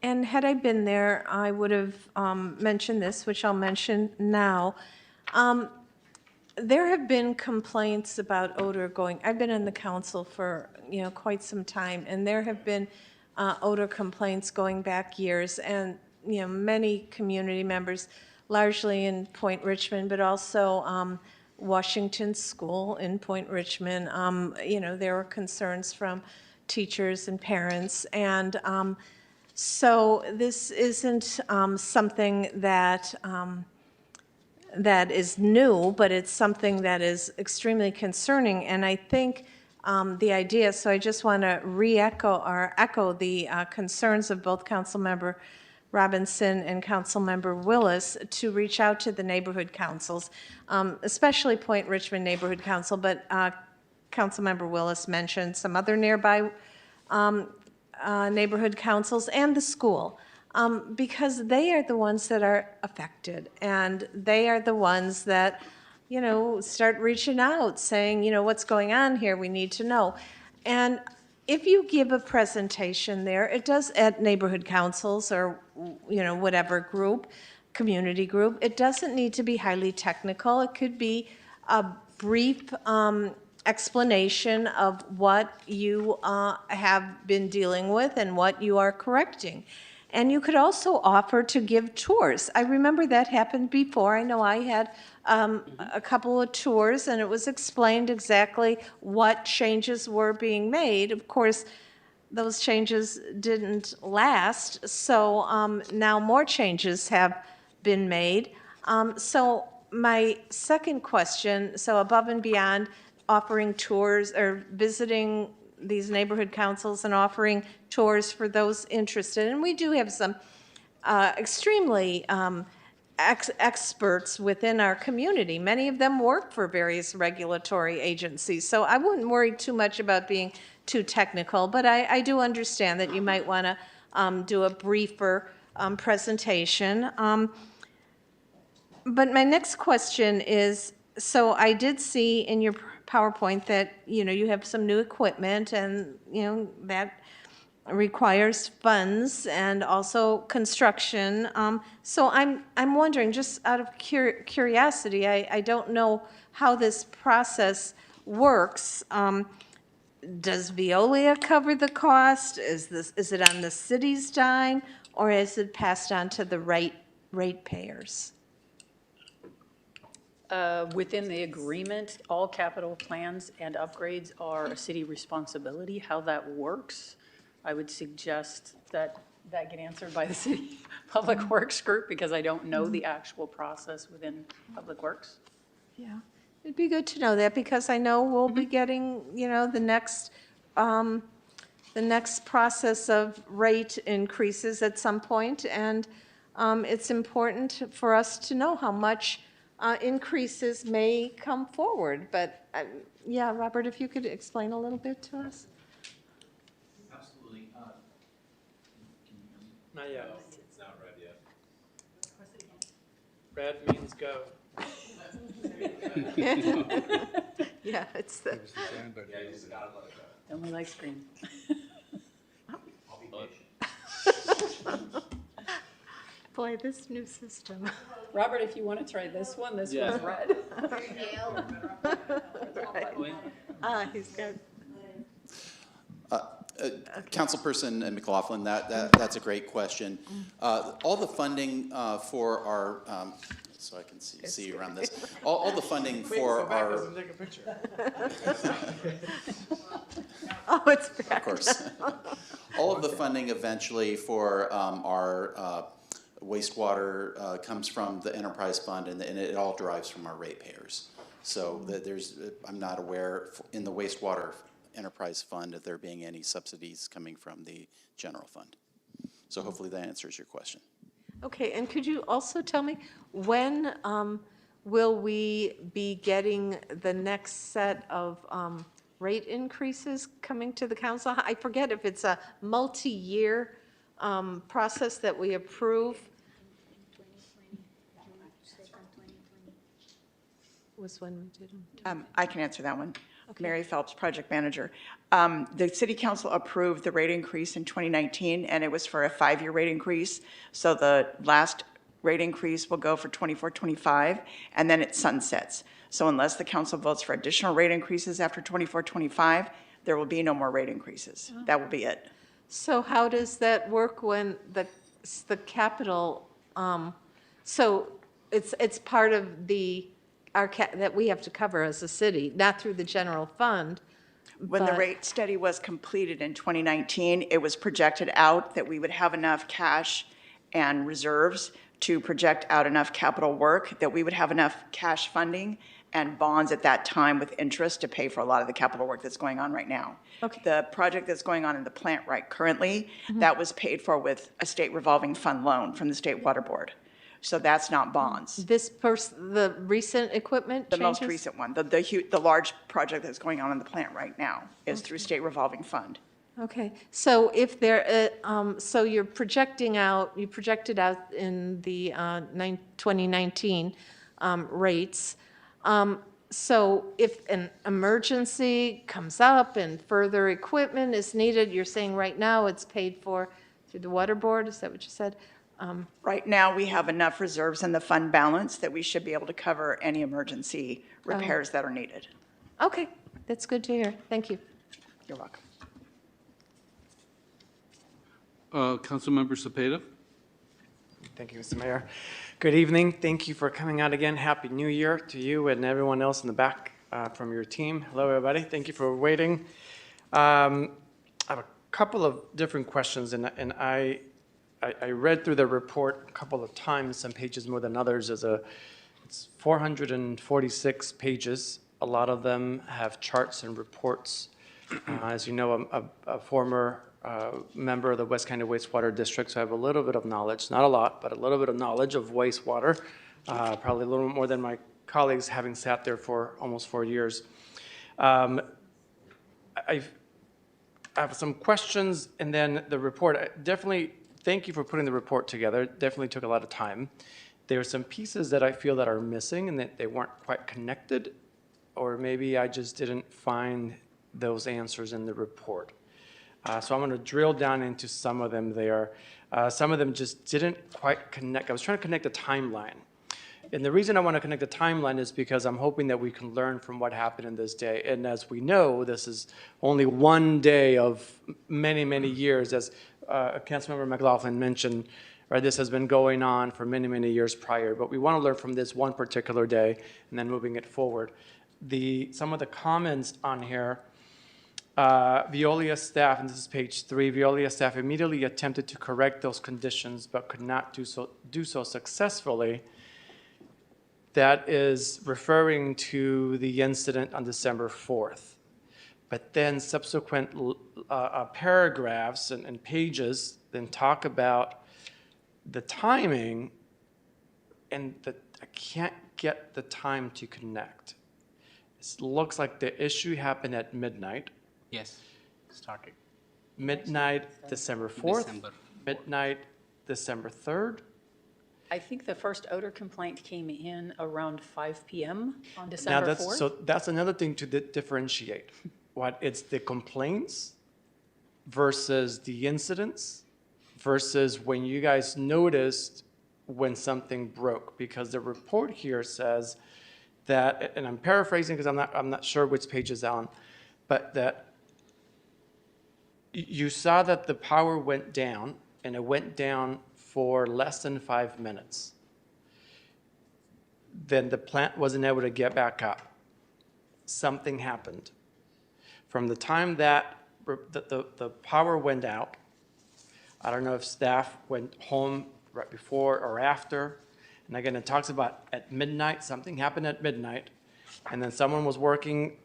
And had I been there, I would have mentioned this, which I'll mention now. There have been complaints about odor going, I've been in the council for, quite some time, and there have been odor complaints going back years, and, many community members, largely in Point Richmond, but also Washington School in Point Richmond, there were concerns from teachers and parents, and so this isn't something that that is new, but it's something that is extremely concerning. And I think the idea, so I just want to echo the concerns of both Councilmember Robinson and Councilmember Willis to reach out to the neighborhood councils, especially Point Richmond Neighborhood Council, but Councilmember Willis mentioned some other nearby neighborhood councils and the school, because they are the ones that are affected, and they are the ones that, start reaching out, saying, what's going on here, we need to know. And if you give a presentation there, it does at neighborhood councils or, whatever group, community group, it doesn't need to be highly technical. It could be a brief explanation of what you have been dealing with and what you are correcting. And you could also offer to give tours. I remember that happened before. I know I had a couple of tours, and it was explained exactly what changes were being made. Of course, those changes didn't last, so now more changes have been made. So my second question, so above and beyond offering tours or visiting these neighborhood councils and offering tours for those interested, and we do have some extremely experts within our community. Many of them work for various regulatory agencies, so I wouldn't worry too much about being too technical, but I do understand that you might want to do a briefer presentation. But my next question is, so I did see in your PowerPoint that, you have some new equipment, and, that requires funds and also construction. So I'm wondering, just out of curiosity, I don't know how this process works. Does Veolia cover the cost? Is it on the city's dime, or is it passed on to the ratepayers? Within the agreement, all capital plans and upgrades are a city responsibility. How that works, I would suggest that that get answered by the city Public Works group, because I don't know the actual process within Public Works. Yeah, it'd be good to know that, because I know we'll be getting, the next process of rate increases at some point, and it's important for us to know how much increases may come forward. But, yeah, Robert, if you could explain a little bit to us? Absolutely. Not yet. It's not ready yet. Red means go. Yeah, it's the, Only likes green. boy, this new system. Robert, if you want to try this one, this Yeah. one's red. He's got. Councilperson McLaughlin, that's a great question. All the funding for our, so I can see you around this, all the funding for our, Take a picture. Oh, it's back. of course, all of the funding eventually for our wastewater comes from the enterprise fund, and it all derives from our ratepayers. So I'm not aware in the wastewater enterprise fund of there being any subsidies coming from the general fund. So hopefully that answers your question. Okay, and could you also tell me, when will we be getting the next set of rate increases coming to the council? I forget if it's a multi-year process that we approve. Was when we did them. I can answer that one. Mary Phelps, project manager. The city council approved the rate increase in 2019, and it was for a 5-year rate increase. So the last rate increase will go for 24-25, and then it sunsets. So unless the council votes for additional rate increases after 24-25, there will be no more rate increases. That will be it. So how does that work when the capital, so it's part of that we have to cover as a city, not through the general fund? When the but- rate study was completed in 2019, it was projected out that we would have enough cash and reserves to project out enough capital work, that we would have enough cash funding and bonds at that time with interest to pay for a lot of the capital work that's going on right now. Okay. The project that's going on in the plant right currently, that was paid for with a state revolving fund loan from the State Water Board. So that's not bonds. The recent equipment The changes? most recent one, the large project that's going on in the plant right now is through state revolving fund. Okay, so if there, so you projected out in the 2019 rates. So if an emergency comes up and further equipment is needed, you're saying right now it's paid for through the water board, is that what you said? Right now, we have enough reserves in the fund balance that we should be able to cover any emergency repairs that are needed. Okay, that's good to hear, thank you. You're welcome. Councilmember Cepeda? Thank you, Mr. Mayor. Good evening. Thank you for coming out again. Happy New Year to you and everyone else in the back from your team. Hello, everybody. Thank you for waiting. I have a couple of different questions, and I read through the report a couple of times, some pages more than others. It's 446 pages. A lot of them have charts and reports. As you know, I'm a former member of the West County Wastewater District, so I have a little bit of knowledge, not a lot, but a little bit of knowledge of wastewater, probably a little more than my colleagues, having sat there for almost 4 years. I have some questions, and then the report. Definitely, thank you for putting the report together. It definitely took a lot of time. There are some pieces that I feel that are missing and that they weren't quite connected, or maybe I just didn't find those answers in the report. So I'm going to drill down into some of them there. Some of them just didn't quite connect. I was trying to connect a timeline. And the reason I want to connect the timeline is because I'm hoping that we can learn from what happened in this day. And as we know, this is only one day of many, many years, as Councilmember McLaughlin mentioned, right? This has been going on for many, many years prior, but we want to learn from this one particular day and then moving it forward. Some of the comments on here, Veolia staff, and this is page 3, Veolia staff immediately attempted to correct those conditions but could not do so successfully. That is referring to the incident on December 4th. But then subsequent paragraphs and pages then talk about the timing, and I can't get the time to connect. It looks like the issue happened at midnight. Yes, started. Midnight, December 4th. December 4th. Midnight, December 3rd. I think the first odor complaint came in around 5 PM on Now, December 4th. that's another thing to differentiate. What, it's the complaints versus the incidents versus when you guys noticed when something broke. Because the report here says that, and I'm paraphrasing because I'm not sure which page is on, but that you saw that the power went down, and it went down for less than 5 minutes. Then the plant wasn't able to get back up. Something happened. From the time that the power went out, I don't know if staff went home right before or after. And again, it talks about at midnight, something happened at midnight. And then someone was working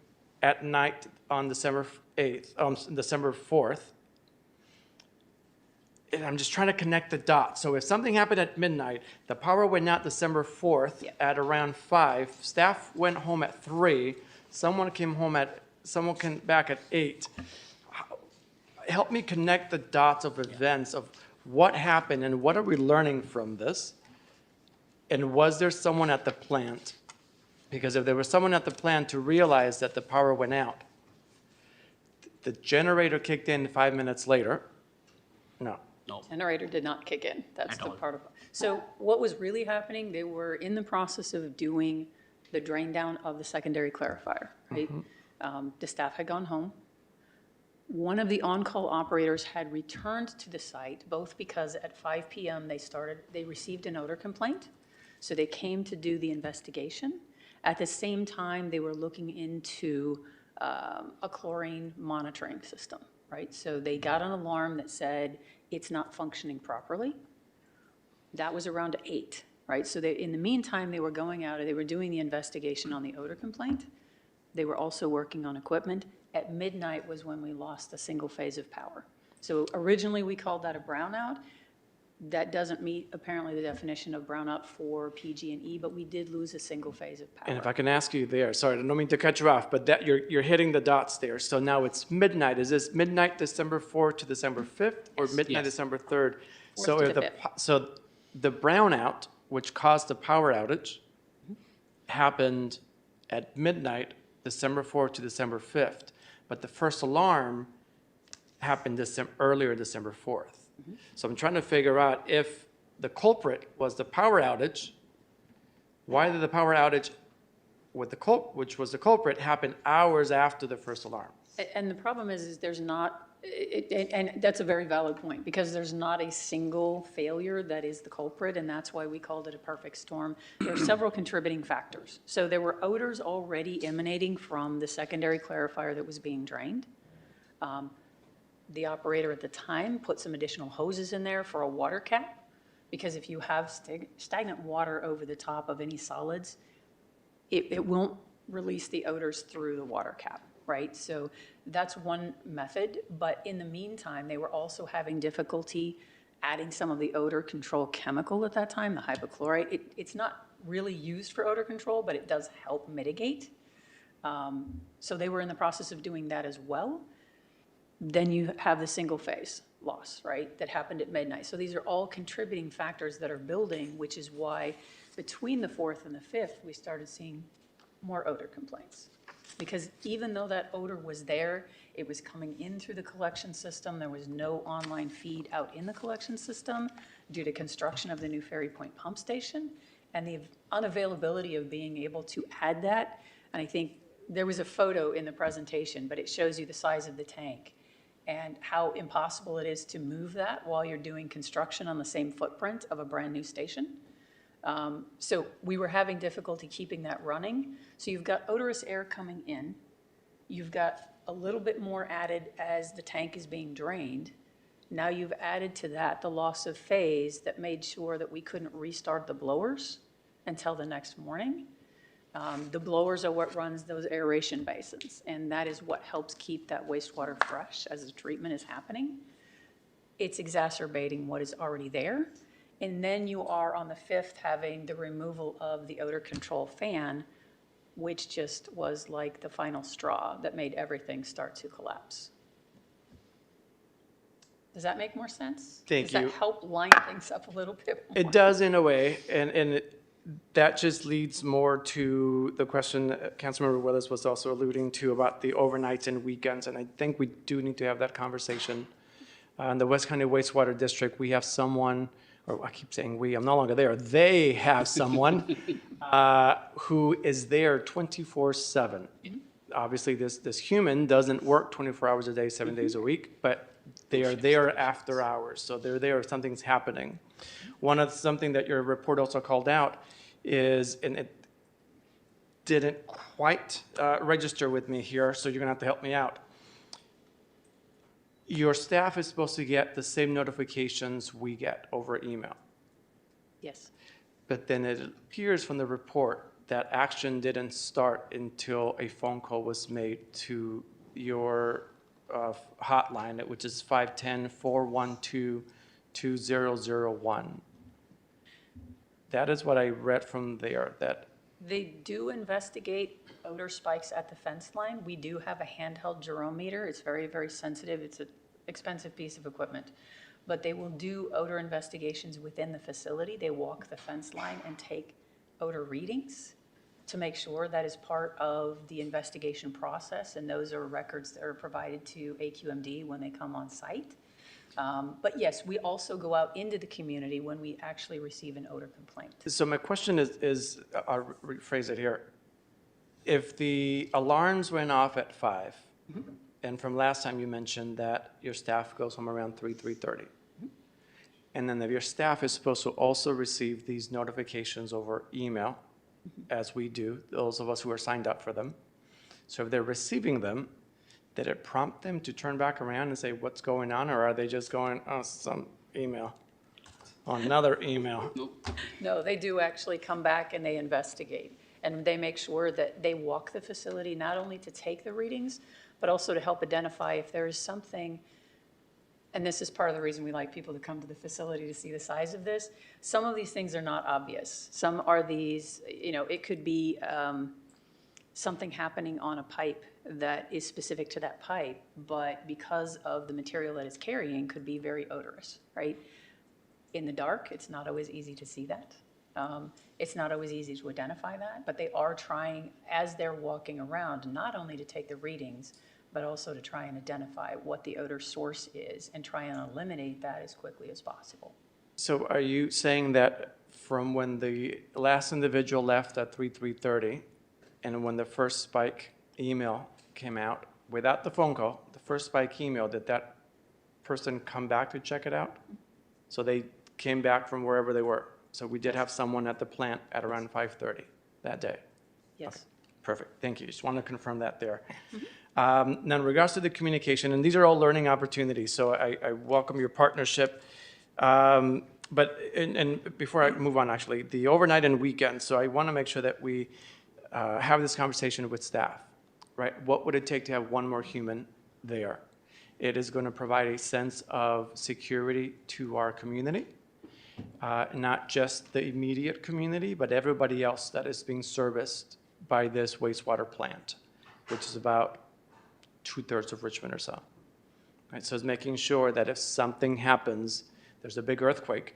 at night on December 8th, December 4th. And I'm just trying to connect the dots. So if something happened at midnight, the power went out December 4th at around 5, staff went home at 3, someone came back at 8. Help me connect the dots of events of what happened and what are we learning from this? And was there someone at the plant? Because if there was someone at the plant to realize that the power went out, the generator kicked in 5 minutes later. No. No. Generator did not kick in. That's At the all. part of, so what was really happening, they were in the process of doing the drain down of the secondary clarifier, right? The staff had gone home. One of the on-call operators had returned to the site, both because at 5 PM they received an odor complaint. So they came to do the investigation. At the same time, they were looking into a chlorine monitoring system, right? So they got an alarm that said it's not functioning properly. That was around 8, right? So in the meantime, they were going out, they were doing the investigation on the odor complaint. They were also working on equipment. At midnight was when we lost a single phase of power. So originally, we called that a brownout. That doesn't meet, apparently, the definition of brownout for PG&E, but we did lose a single phase of power. And if I can ask you there, sorry, I don't mean to cut you off, but that you're hitting the dots there. So now it's midnight. Is this midnight December 4th to December 5th or midnight Yes. December 3rd? 4th So to if the the 5th. so the brownout, which caused the power outage, happened at midnight December 4th to December 5th, but the first alarm happened earlier December 4th. So I'm trying to figure out if the culprit was the power outage, why did the power outage which was the culprit happen hours after the first alarm? And the problem is there's not, and that's a very valid point, because there's not a single failure that is the culprit, and that's why we called it a perfect storm. There are several contributing factors. So there were odors already emanating from the secondary clarifier that was being drained. The operator at the time put some additional hoses in there for a water cap, because if you have stagnant water over the top of any solids, it won't release the odors through the water cap, right? So that's one method, but in the meantime, they were also having difficulty adding some of the odor control chemical at that time, the hypochlorite. It's not really used for odor control, but it does help mitigate. So they were in the process of doing that as well. Then you have the single phase loss, right, that happened at midnight. So these are all contributing factors that are building, which is why between the 4th and the 5th, we started seeing more odor complaints. Because even though that odor was there, it was coming in through the collection system. There was no online feed out in the collection system due to construction of the new Ferry Point pump station. and the unavailability of being able to add that. And I think there was a photo in the presentation, but it shows you the size of the tank and how impossible it is to move that while you're doing construction on the same footprint of a brand-new station. So we were having difficulty keeping that running. So you've got odorous air coming in. You've got a little bit more added as the tank is being drained. Now you've added to that the loss of phase that made sure that we couldn't restart the blowers until the next morning. The blowers are what runs those aeration basins, and that is what helps keep that wastewater fresh as the treatment is happening. It's exacerbating what is already there. And then you are on the 5th having the removal of the odor control fan, which just was like the final straw that made everything start to collapse. Does that make more sense? Thank you. Does that help line things up a little bit more? It does in a way, and that just leads more to the question that Councilmember Willis was also alluding to about the overnights and weekends, and I think we do need to have that conversation. In the West County Wastewater District, we have someone, or I keep saying we, I'm no longer there, they have someone who is there 24/7. Obviously, this human doesn't work 24 hours a day, 7 days a week, but they are there after hours, so they're there if something's happening. Something that your report also called out is, and it didn't quite register with me here, so you're gonna have to help me out. Your staff is supposed to get the same notifications we get over email. Yes. But then it appears from the report that action didn't start until a phone call was made to your hotline, which is 510-412-2001. That is what I read from there, that They do investigate odor spikes at the fence line. We do have a handheld gerometer. It's very, very sensitive. It's an expensive piece of equipment. But they will do odor investigations within the facility. They walk the fence line and take odor readings to make sure that is part of the investigation process. And those are records that are provided to AQMD when they come on site. But yes, we also go out into the community when we actually receive an odor complaint. So my question is I'll rephrase it here. If the alarms went off at 5, and from last time you mentioned that your staff goes home around 3:30, and then if your staff is supposed to also receive these notifications over email, as we do, those of us who are signed up for them. So if they're receiving them, did it prompt them to turn back around and say, what's going on? Or are they just going, oh, some email, oh, another email? No, they do actually come back and they investigate. And they make sure that they walk the facility not only to take the readings, but also to help identify if there is something, and this is part of the reason we like people to come to the facility to see the size of this. Some of these things are not obvious. Some are these, it could be something happening on a pipe that is specific to that pipe, but because of the material that it's carrying could be very odorous, right? In the dark, it's not always easy to see that. It's not always easy to identify that, but they are trying, as they're walking around, not only to take the readings, but also to try and identify what the odor source is and try and eliminate that as quickly as possible. So are you saying that from when the last individual left at 3:30 and when the first spike email came out, without the phone call, the first spike email, did that person come back to check it out? So they came back from wherever they were. So we did have someone at the plant at around 5:30 that day? Yes. Okay, perfect, thank you. Just want to confirm that there. Now, in regards to the communication, and these are all learning opportunities, so I welcome your partnership. But before I move on, actually, the overnight and weekend, so I want to make sure that we have this conversation with staff, right? What would it take to have one more human there? It is going to provide a sense of security to our community, not just the immediate community, but everybody else that is being serviced by this wastewater plant, which is about 2/3 of Richmond or so. Right, so it's making sure that if something happens, there's a big earthquake,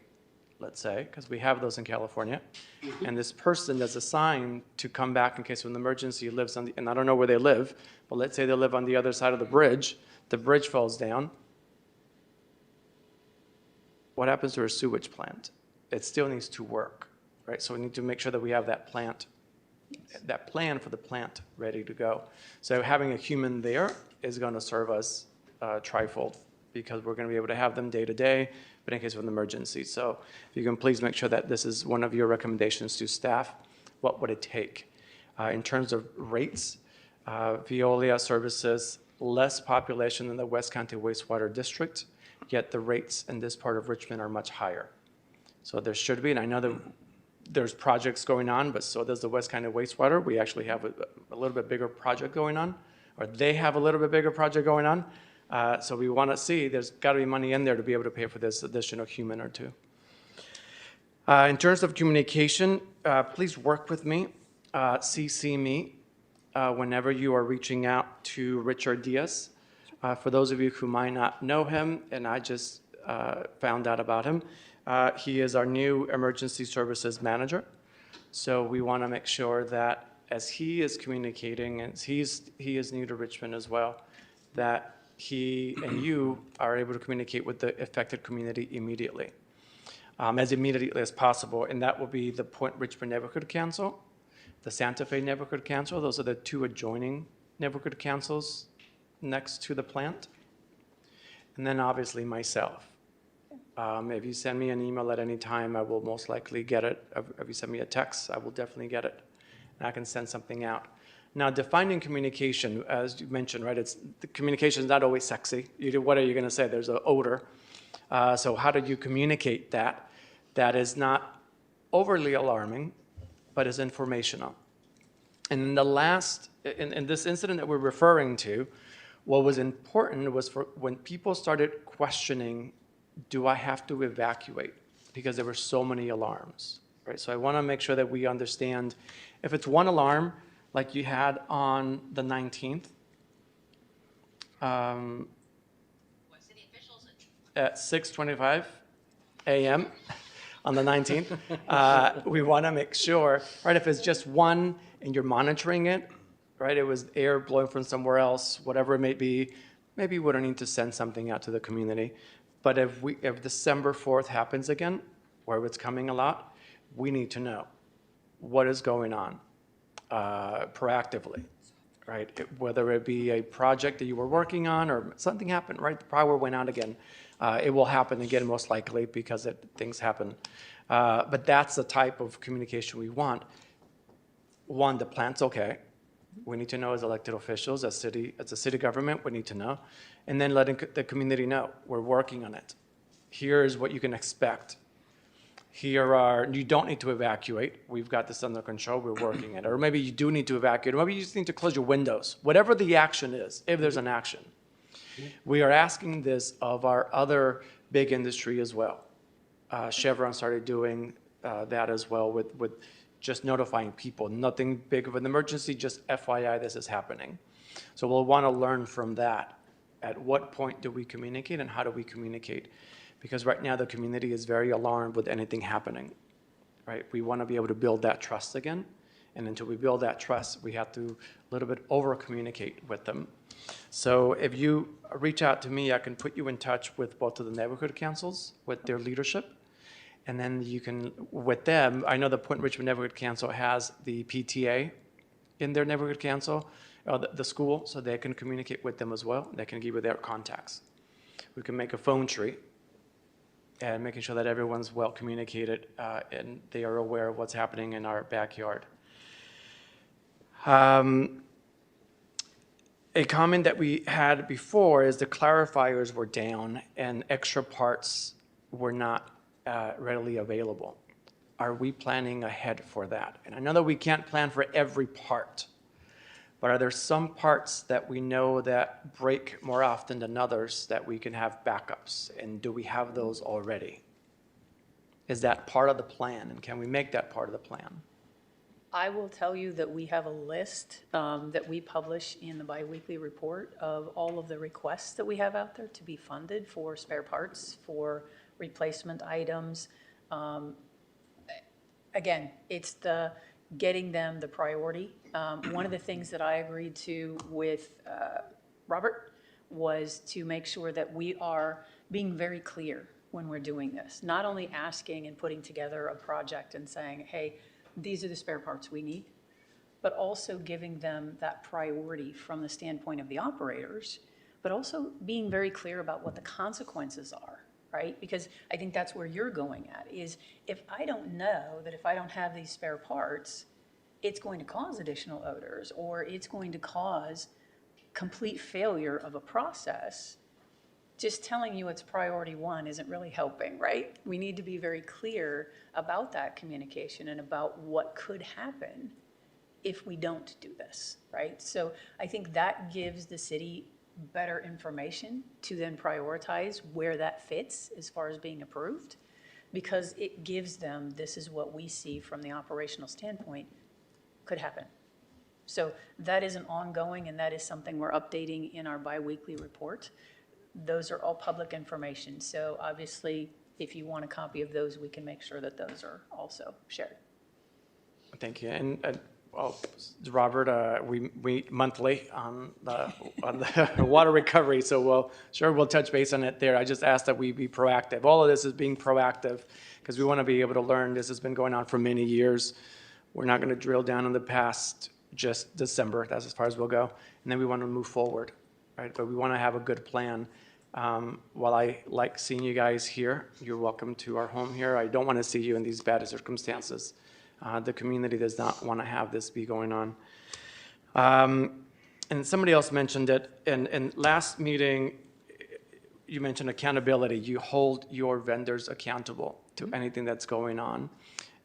let's say, because we have those in California, and this person that's assigned to come back in case of an emergency lives on the, and I don't know where they live, but let's say they live on the other side of the bridge falls down. What happens to a sewage plant? It still needs to work. right? So we need to make sure that we have that plan for the plant ready to go. So having a human there is going to serve us trifold, because we're going to be able to have them day to day, but in case of an emergency. So if you can please make sure that this is one of your recommendations to staff, what would it take? In terms of rates, Veolia services less population than the West County Wastewater District, yet the rates in this part of Richmond are much higher. So there should be, and I know that there's projects going on, but so does the West County Wastewater. We actually have a little bit bigger project going on, or they have a little bit bigger project going on. So we want to see, there's got to be money in there to be able to pay for this additional human or two. In terms of communication, please work with me, CC me, whenever you are reaching out to Richard Diaz. For those of you who might not know him, and I just found out about him, he is our new emergency services manager. So we want to make sure that as he is communicating, and he is new to Richmond as well, that he and you are able to communicate with the affected community immediately, as immediately as possible. And that will be the Point Richmond Neighborhood Council, the Santa Fe Neighborhood Council. Those are the two adjoining neighborhood councils next to the plant. And then obviously myself. If you send me an email at any time, I will most likely get it. If you send me a text, I will definitely get it. And I can send something out. Now, defining communication, as you mentioned, right, the communication is not always sexy. What are you going to say? There's an odor. So how do you communicate that? That is not overly alarming, but is informational. And in this incident that we're referring to, what was important was for when people started questioning, do I have to evacuate? Because there were so many alarms, right? So I want to make sure that we understand, if it's one alarm, like you had on the 19th, at 6:25 a.m. on the 19th, we want to make sure, right, if it's just one and you're monitoring it, right, it was air blowing from somewhere else, whatever it may be, maybe we don't need to send something out to the community. But if December 4th happens again, where it's coming a lot, we need to know what is going on proactively, right? Whether it be a project that you were working on or something happened, right? The power went out again. It will happen again, most likely, because things happen. But that's the type of communication we want. One, the plant's okay. We need to know as elected officials, as a city government, we need to know. And then letting the community know, we're working on it. Here's what you can expect. You don't need to evacuate. We've got this under control, we're working it. Or maybe you do need to evacuate, or maybe you just need to close your windows. Whatever the action is, if there's an action. We are asking this of our other big industry as well. Chevron started doing that as well with just notifying people. Nothing big of an emergency, just FYI, this is happening. So we'll want to learn from that. At what point do we communicate and how do we communicate? Because right now the community is very alarmed with anything happening, right? We want to be able to build that trust again. And until we build that trust, we have to a little bit over-communicate with them. So if you reach out to me, I can put you in touch with both of the neighborhood councils, with their leadership. And then you can, with them, I know the Point Richmond Neighborhood Council has the PTA in their neighborhood council, the school, so they can communicate with them as well. They can give you their contacts. We can make a phone tree and making sure that everyone's well communicated and they are aware of what's happening in our backyard. A comment that we had before is the clarifiers were down and extra parts were not readily available. Are we planning ahead for that? And I know that we can't plan for every part, but are there some parts that we know that break more often than others that we can have backups? And do we have those already? Is that part of the plan? And can we make that part of the plan? I will tell you that we have a list that we publish in the biweekly report of all of the requests that we have out there to be funded for spare parts, for replacement items. Again, it's getting them the priority. One of the things that I agreed to with Robert was to make sure that we are being very clear when we're doing this. Not only asking and putting together a project and saying, hey, these are the spare parts we need, but also giving them that priority from the standpoint of the operators, but also being very clear about what the consequences are, right? Because I think that's where you're going at, is if I don't know that if I don't have these spare parts, it's going to cause additional odors, or it's going to cause complete failure of a process, just telling you it's priority one isn't really helping, right? We need to be very clear about that communication and about what could happen if we don't do this, right? So I think that gives the city better information to then prioritize where that fits as far as being approved, because it gives them, this is what we see from the operational standpoint could happen. So that is an ongoing, and that is something we're updating in our biweekly report. Those are all public information. So obviously, if you want a copy of those, we can make sure that those are also shared. Thank you. And well, Robert, we meet monthly on the water recovery, so we'll touch base on it there. I just asked that we be proactive. All of this is being proactive because we want to be able to learn. This has been going on for many years. We're not going to drill down on the past, just December. That's as far as we'll go. And then we want to move forward, right? But we want to have a good plan. While I like seeing you guys here, you're welcome to our home here. I don't want to see you in these bad circumstances. The community does not want to have this be going on. And somebody else mentioned it. In last meeting, you mentioned accountability. You hold your vendors accountable to anything that's going on.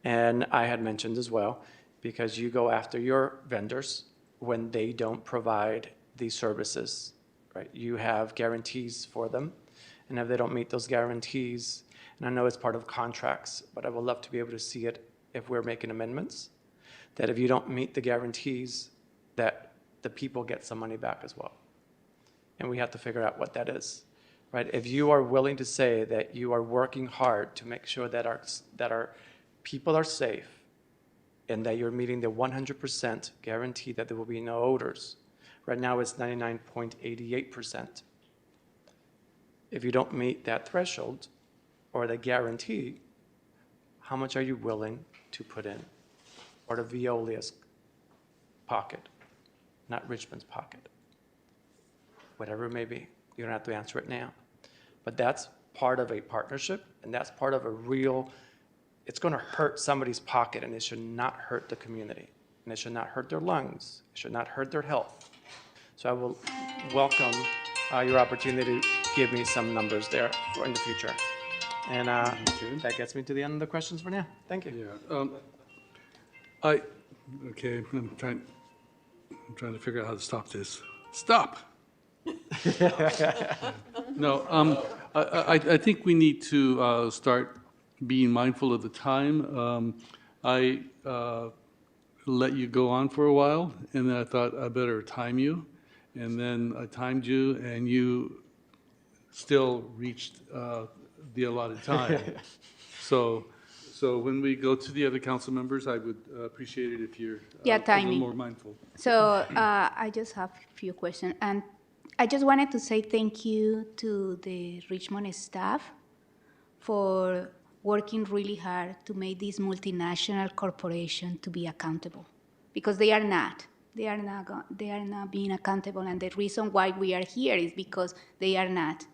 And I had mentioned as well, because you go after your vendors when they don't provide these services, right? You have guarantees for them. And if they don't meet those guarantees, and I know it's part of contracts, but I would love to be able to see it if we're making amendments, that if you don't meet the guarantees, that the people get some money back as well. And we have to figure out what that is, right? If you are willing to say that you are working hard to make sure that our people are safe and that you're meeting the 100% guarantee that there will be no odors. Right now it's 99.88%. If you don't meet that threshold or the guarantee, how much are you willing to put in? Or the Veolia's pocket, not Richmond's pocket. Whatever it may be. You don't have to answer it now. But that's part of a partnership, and that's part of a real, it's going to hurt somebody's pocket, and it should not hurt the community. And it should not hurt their lungs. It should not hurt their health. So I will welcome your opportunity to give me some numbers there for in the future. And that gets me to the end of the questions for now. Thank you. Yeah. Okay, I'm trying to figure out how to stop this. Stop! No, I think we need to start being mindful of the time. I let you go on for a while, and then I thought I better time you. And then I timed you, and you still reached the allotted time. So when we go to the other council members, I would appreciate it if you're a little timing. more mindful. So I just have a few questions. And I just wanted to say thank you to the Richmond staff for working really hard to make this multinational corporation to be accountable, because they are not. They are not being accountable, and the reason why we are here is because they are not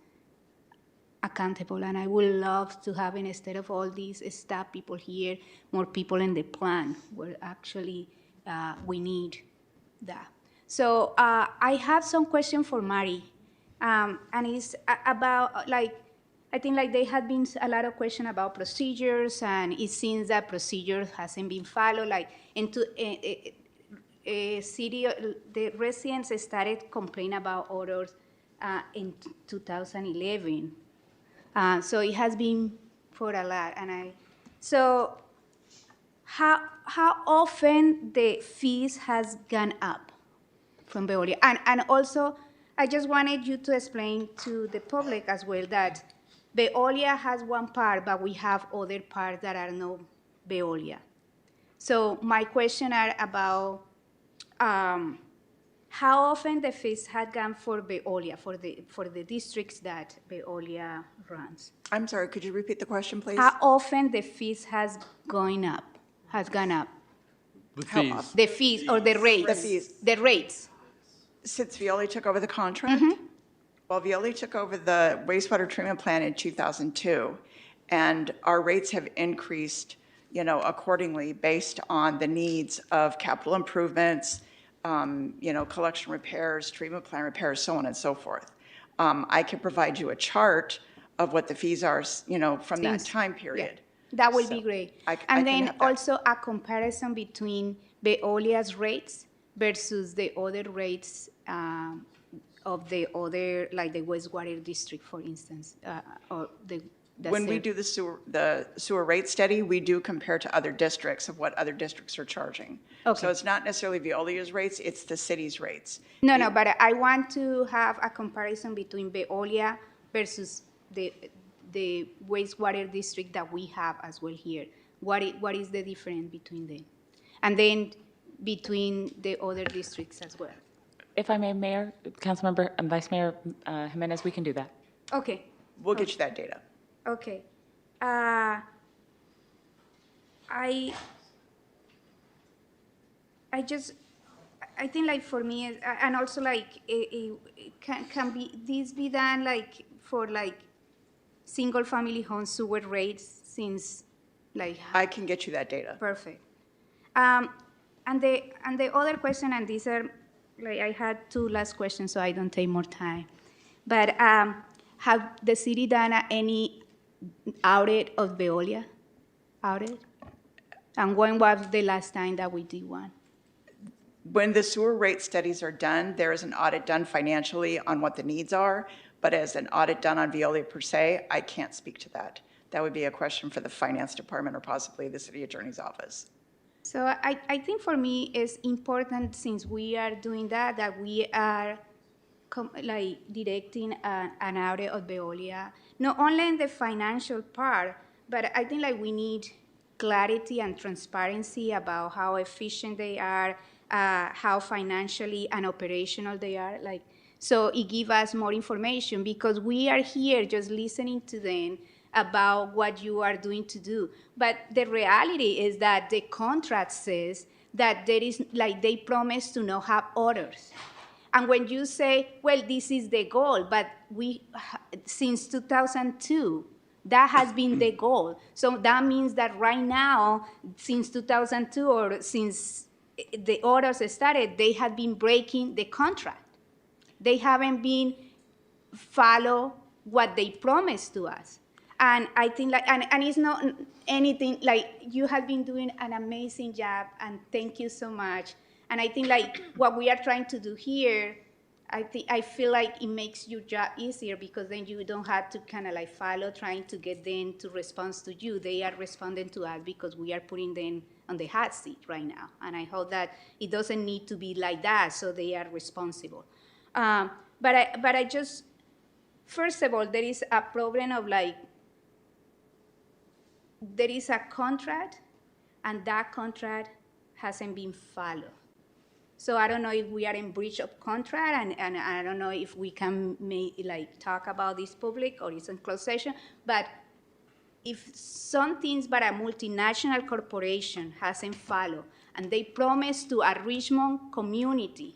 accountable. And I would love to have, instead of all these staff people here, more people in the plan where actually we need that. So I have some question for Mari, and it's about I think there had been a lot of question about procedures, and it seems that procedure hasn't been followed. The residents started complaining about odors in 2011. So it has been for a lot. So how often the fees has gone up from Veolia? And also, I just wanted you to explain to the public as well that Veolia has one part, but we have other parts that are not Veolia. So my question are about how often the fees had gone for Veolia, for the districts that Veolia runs? I'm sorry, could you repeat the question, please? How often the fees has gone up? The How fees. The fees or the rates? The fees. The rates. Since Veolia took over the contract? Well, Veolia took over the wastewater treatment plant in 2002, and our rates have increased, accordingly based on the needs of capital improvements, collection repairs, treatment plant repairs, so on and so forth. I can provide you a chart of what the fees are, from that time period. That would So, be great. I And can then have that. also a comparison between Veolia's rates versus the other rates of the other, like the wastewater district, for instance, or the When we same. do the sewer rate study, we do compare to other districts of what other districts are charging. Okay. So it's not necessarily Veolia's rates, it's the city's rates. No, but I want to have a comparison between Veolia versus the wastewater district that we have as well here. What is the difference between them? And then between the other districts as well. If I may, Mayor, Councilmember, and Vice Mayor Jimenez, we can do that. Okay. We'll get you that data. Okay. I think like for me, and also like, can this be done like for like single family home sewer rates since like. I can get you that data. Perfect. And the other question, and these are, like I had two last questions, so I don't take more time. But have the city done any audit of Veolia? Audit? And when was the last time that we did one? When the sewer rate studies are done, there is an audit done financially on what the needs are, but as an audit done on Veolia per se, I can't speak to that. That would be a question for the finance department or possibly the city attorney's office. So I think for me it's important, since we are doing that we are like directing an audit of Veolia, not only in the financial part, but I think like we need clarity and transparency about how efficient they are, how financially and operational they are. Like, so it gives us more information, because we are here just listening to them about what you are doing to do. But the reality is that the contract says that there is, like, they promise to not have orders. And when you say, well, this is the goal, but since 2002, that has been the goal. So that means that right now, since 2002, or since the orders started, they have been breaking the contract. They haven't been follow what they promised to us. And I think like, and it's not anything, like, you have been doing an amazing job, and thank you so much. And I think like what we are trying to do here, I feel like it makes your job easier, because then you don't have to kind of like follow trying to get them to respond to you. They are responding to us because we are putting them on the hot seat right now. And I hope that it doesn't need to be like that, so they are responsible. But I just, first of all, there is a problem of like, there is a contract, and that contract hasn't been followed. So I don't know if we are in breach of contract, and I don't know if we can talk about this public or it's in closed session, but if some things but a multinational corporation hasn't followed, and they promise to a Richmond community,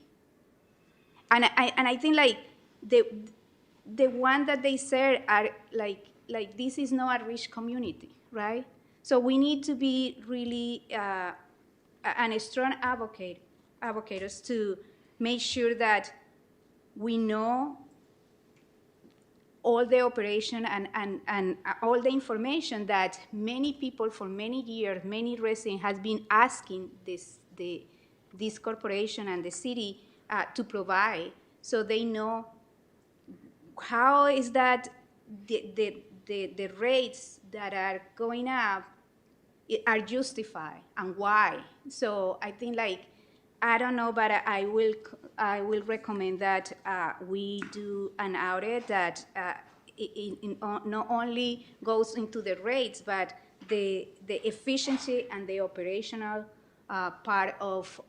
and I think like the one that they said are like this is not a rich community, right? So we need to be really a strong advocates to make sure that we know all the operation and all the information that many people for many years, many residents has been asking this corporation and the city to provide, so they know how is that the rates that are going up are justified and why. So I think like, I don't know, but I will recommend that we do an audit that not only goes into the rates, but the efficiency and the operational part of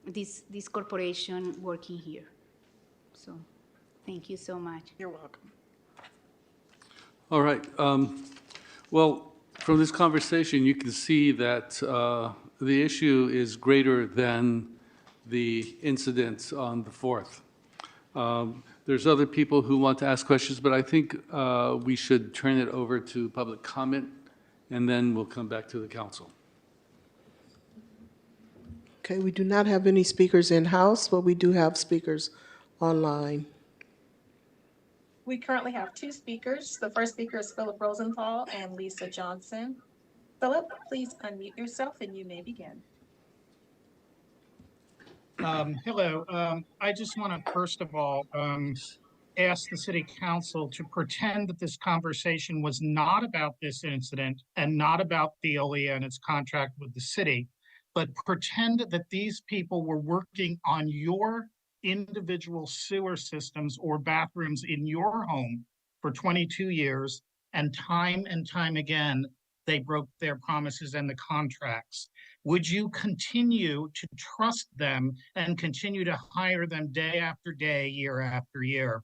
this corporation working here. So, thank you so much. You're welcome. All right. Well, from this conversation, you can see that the issue is greater than the incident on the 4th. There's other people who want to ask questions, but I think we should turn it over to public comment, and then we'll come back to the council. Okay, we do not have any speakers in-house, but we do have speakers online. We currently have 2 speakers. The first speaker is Philip Rosenthal and Lisa Johnson. Philip, please unmute yourself and you may begin. Hello. I just want to first of all ask the city council to pretend that this conversation was not about this incident and not about Veolia and its contract with the city, but pretend that these people were working on your individual sewer systems or bathrooms in your home for 22 years, and time again, they broke their promises and the contracts. Would you continue to trust them and continue to hire them day after day, year after year?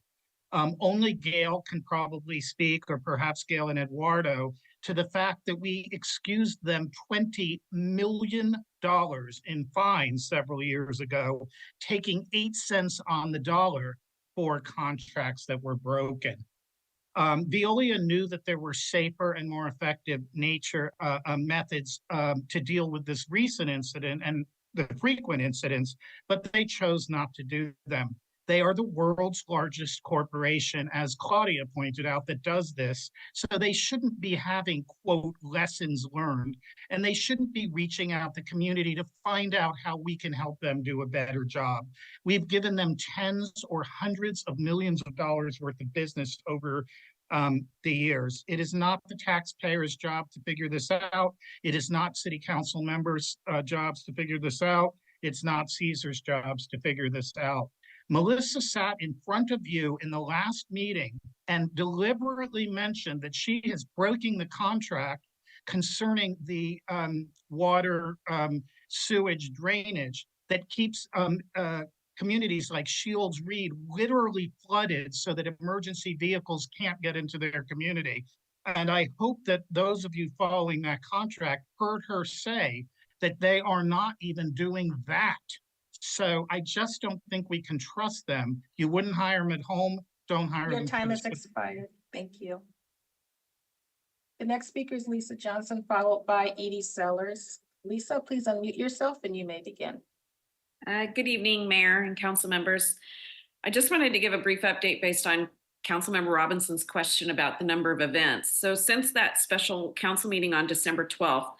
Only Gail can probably speak, or perhaps Gail and Eduardo, to the fact that we excused them $20 million in fines several years ago, taking 8 cents on the dollar for contracts that were broken. Veolia knew that there were safer and more effective methods to deal with this recent incident and the frequent incidents, but they chose not to do them. They are the world's largest corporation, as Claudia pointed out, that does this. So they shouldn't be having, quote, lessons learned, and they shouldn't be reaching out the community to find out how we can help them do a better job. We've given them tens or hundreds of millions of dollars worth of business over the years. It is not the taxpayer's job to figure this out. It is not city council members' jobs to figure this out. It's not Caesar's jobs to figure this out. Melissa sat in front of you in the last meeting and deliberately mentioned that she is breaking the contract concerning the water sewage drainage that keeps communities like Shields Reed literally flooded so that emergency vehicles can't get into their community. And I hope that those of you following that contract heard her say that they are not even doing that. So I just don't think we can trust them. You wouldn't hire them at home, don't hire them. Your time has expired. Thank you. The next speaker is Lisa Johnson, followed by Edie Sellers. Lisa, please unmute yourself and you may begin. Good evening, Mayor and council members. I just wanted to give a brief update based on Councilmember Robinson's question about the number of events. So since that special council meeting on December 12th,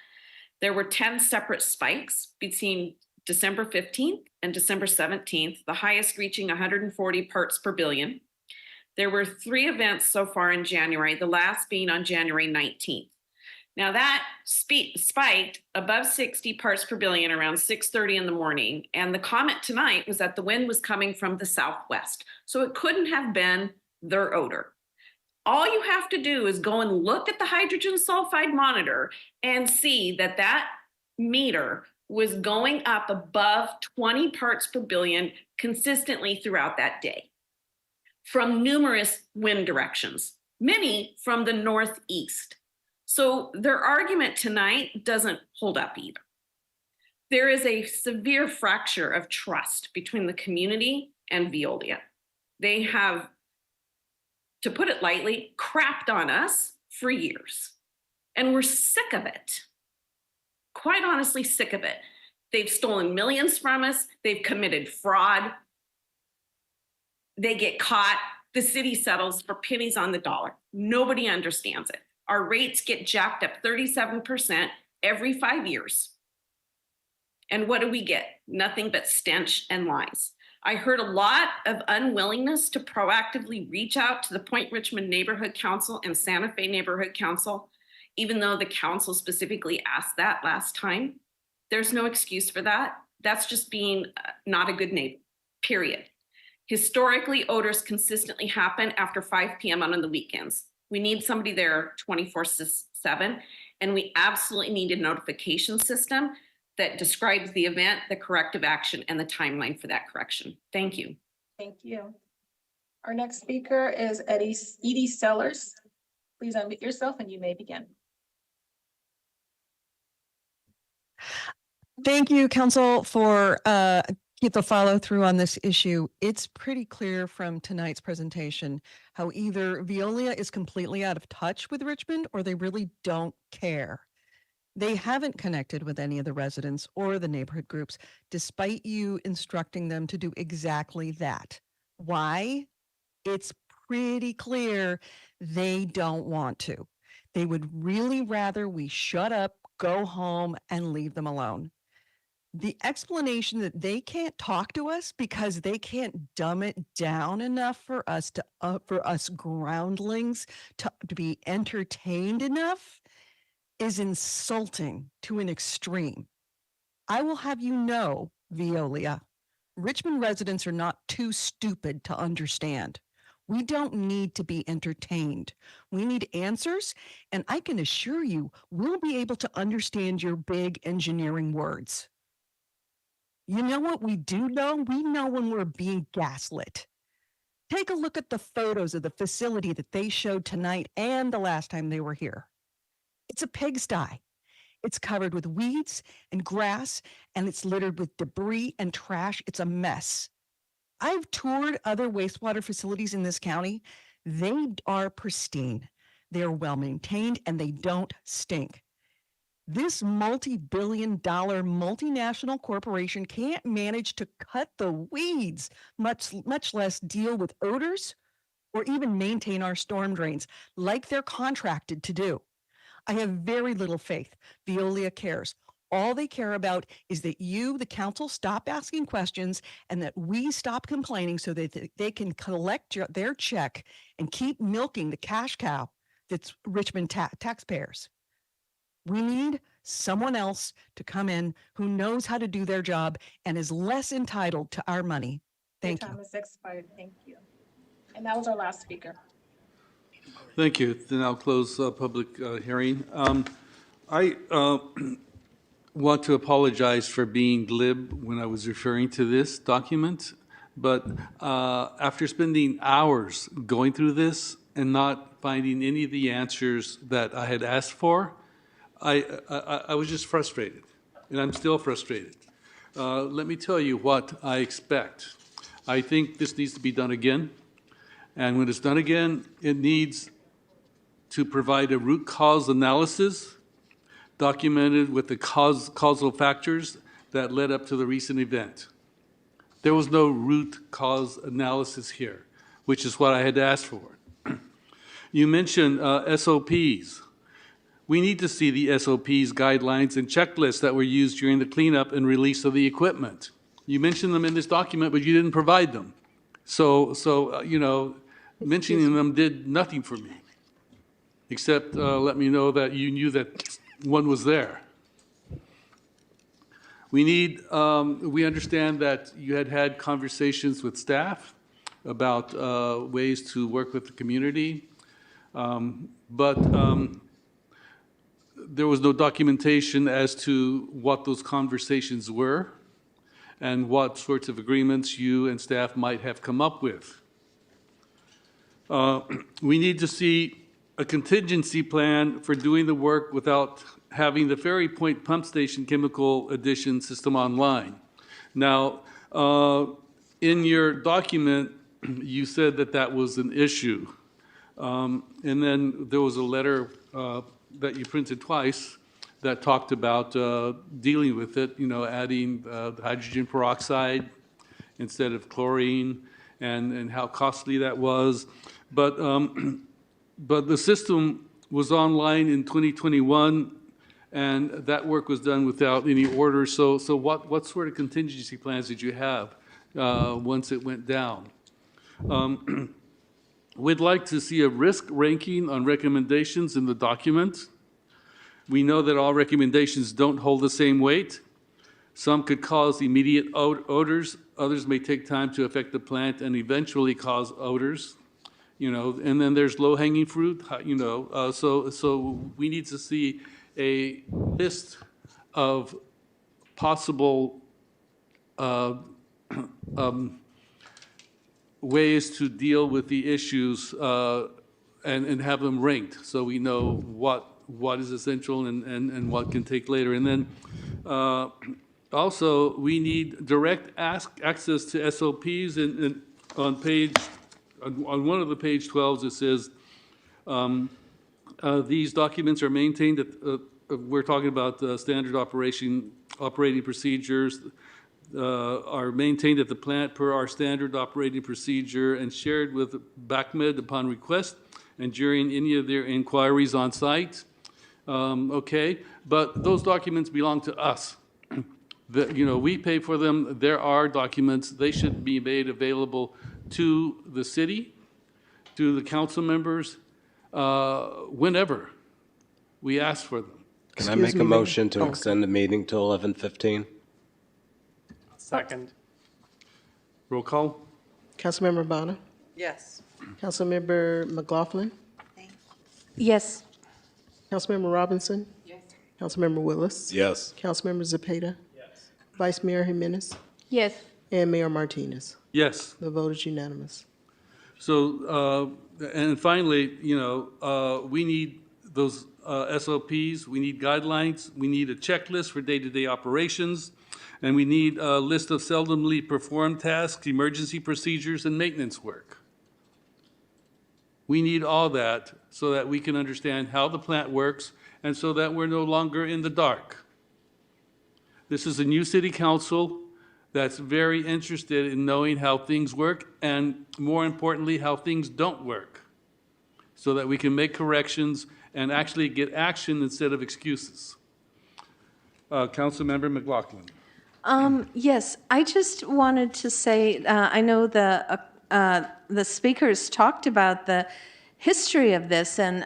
there were 10 separate spikes between December 15th and December 17th, the highest reaching 140 parts per billion. There were 3 events so far in January, the last being on January 19th. Now that spiked above 60 parts per billion around 6:30 in the morning. And the comment tonight was that the wind was coming from the southwest. So it couldn't have been their odor. All you have to do is go and look at the hydrogen sulfide monitor and see that that meter was going up above 20 parts per billion consistently throughout that day from numerous wind directions, many from the northeast. So their argument tonight doesn't hold up either. There is a severe fracture of trust between the community and Veolia. They have, to put it lightly, crapped on us for years. And we're sick of it. Quite honestly, sick of it. They've stolen millions from us. They've committed fraud. They get caught. The city settles for pennies on the dollar. Nobody understands it. Our rates get jacked up 37% every 5 years. And what do we get? Nothing but stench and lies. I heard a lot of unwillingness to proactively reach out to the Point Richmond Neighborhood Council and Santa Fe Neighborhood Council, even though the council specifically asked that last time. There's no excuse for that. That's just being not a good neighbor, period. Historically, odors consistently happen after 5 p.m. on the weekends. We need somebody there 24/7, and we absolutely need a notification system that describes the event, the corrective action, and the timeline for that correction. Thank you. Thank you. Our next speaker is Edie Sellers. Please unmute yourself and you may begin. Thank you, Council, for keep the follow through on this issue. It's pretty clear from tonight's presentation how either Veolia is completely out of touch with Richmond or they really don't care. They haven't connected with any of the residents or the neighborhood groups, despite you instructing them to do exactly that. Why? It's pretty clear they don't want to. They would really rather we shut up, go home, and leave them alone. The explanation that they can't talk to us because they can't dumb it down enough for us to for us groundlings to be entertained enough is insulting to an extreme. I will have you know, Veolia, Richmond residents are not too stupid to understand. We don't need to be entertained. We need answers, and I can assure you we'll be able to understand your big engineering words. You know what we do know? We know when we're being gaslit. Take a look at the photos of the facility that they showed tonight and the last time they were here. It's a pigsty. It's covered with weeds and grass, and it's littered with debris and trash. It's a mess. I've toured other wastewater facilities in this county. They are pristine. They're well maintained and they don't stink. This multi-billion-dollar multinational corporation can't manage to cut the weeds, much less deal with odors or even maintain our storm drains like they're contracted to do. I have very little faith Veolia cares. All they care about is that you, the council, stop asking questions and that we stop complaining so that they can collect their check and keep milking the cash cow that's Richmond taxpayers. We need someone else to come in who knows how to do their job and is less entitled to our money. Thank you. Your time has expired. Thank you. And that was our last speaker. Thank you. Then I'll close public hearing. I want to apologize for being glib when I was referring to this document, but after spending hours going through this and not finding any of the answers that I had asked for, I was just frustrated, and I'm still frustrated. Let me tell you what I expect. I think this needs to be done again, and when it's done again, it needs to provide a root cause analysis documented with the causal factors that led up to the recent event. There was no root cause analysis here, which is what I had asked for. You mentioned SOPs. We need to see the SOPs, guidelines, and checklists that were used during the cleanup and release of the equipment. You mentioned them in this document, but you didn't provide them. So you know, mentioning them did nothing for me, except let me know that you knew that one was there. We understand that you had conversations with staff about ways to work with the community, but there was no documentation as to what those conversations were and what sorts of agreements you and staff might have come up with. We need to see a contingency plan for doing the work without having the Ferry Point Pump Station chemical addition system online. Now, in your document, you said that that was an issue. And then there was a letter that you printed twice that talked about dealing with it, you know, adding the hydrogen peroxide instead of chlorine and how costly that was. But the system was online in 2021, and that work was done without any order. So what sort of contingency plans did you have once it went down? We'd like to see a risk ranking on recommendations in the document. We know that all recommendations don't hold the same weight. Some could cause immediate odors. Others may take time to affect the plant and eventually cause odors. You know, and then there's low-hanging fruit. You know, so we need to see a list of possible ways to deal with the issues and have them ranked, so we know what is essential and what can take later. And then also, we need direct access to SOPs, and on one of the page 12s, it says, these documents are maintained at, we're talking about standard operating procedures, are maintained at the plant per our standard operating procedure and shared with BACMed upon request and during any of their inquiries on site. Okay, but those documents belong to us. We pay for them. There are documents. They should be made available to the city, to the council members, whenever we ask for them. Can I make a motion to extend the meeting to 11:15? Second. Roll call? Councilmember Bonner? Yes. Councilmember McLaughlin? Yes. Councilmember Robinson? Yes. Councilmember Willis? Yes. Councilmember Zepeda? Yes. Vice Mayor Jimenez? Yes. And Mayor Martinez. Yes. The vote is unanimous. So, and finally, we need those SOPs, we need guidelines, we need a checklist for day-to-day operations, and we need a list of seldomly performed tasks, emergency procedures, and maintenance work. We need all that so that we can understand how the plant works and so that we're no longer in the dark. This is a new city council that's very interested in knowing how things work and, more importantly, how things don't work, so that we can make corrections and actually get action instead of excuses. Councilmember McLaughlin. Yes, I just wanted to say, I know the speakers talked about the history of this, and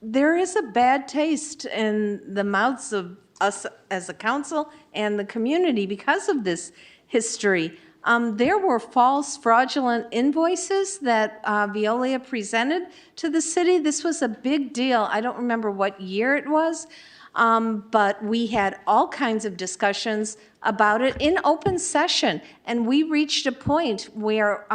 there is a bad taste in the mouths of us as a council and the community because of this history. There were false fraudulent invoices that Veolia presented to the city. This was a big deal. I don't remember what year it was, but we had all kinds of discussions about it in open session. And we reached a point where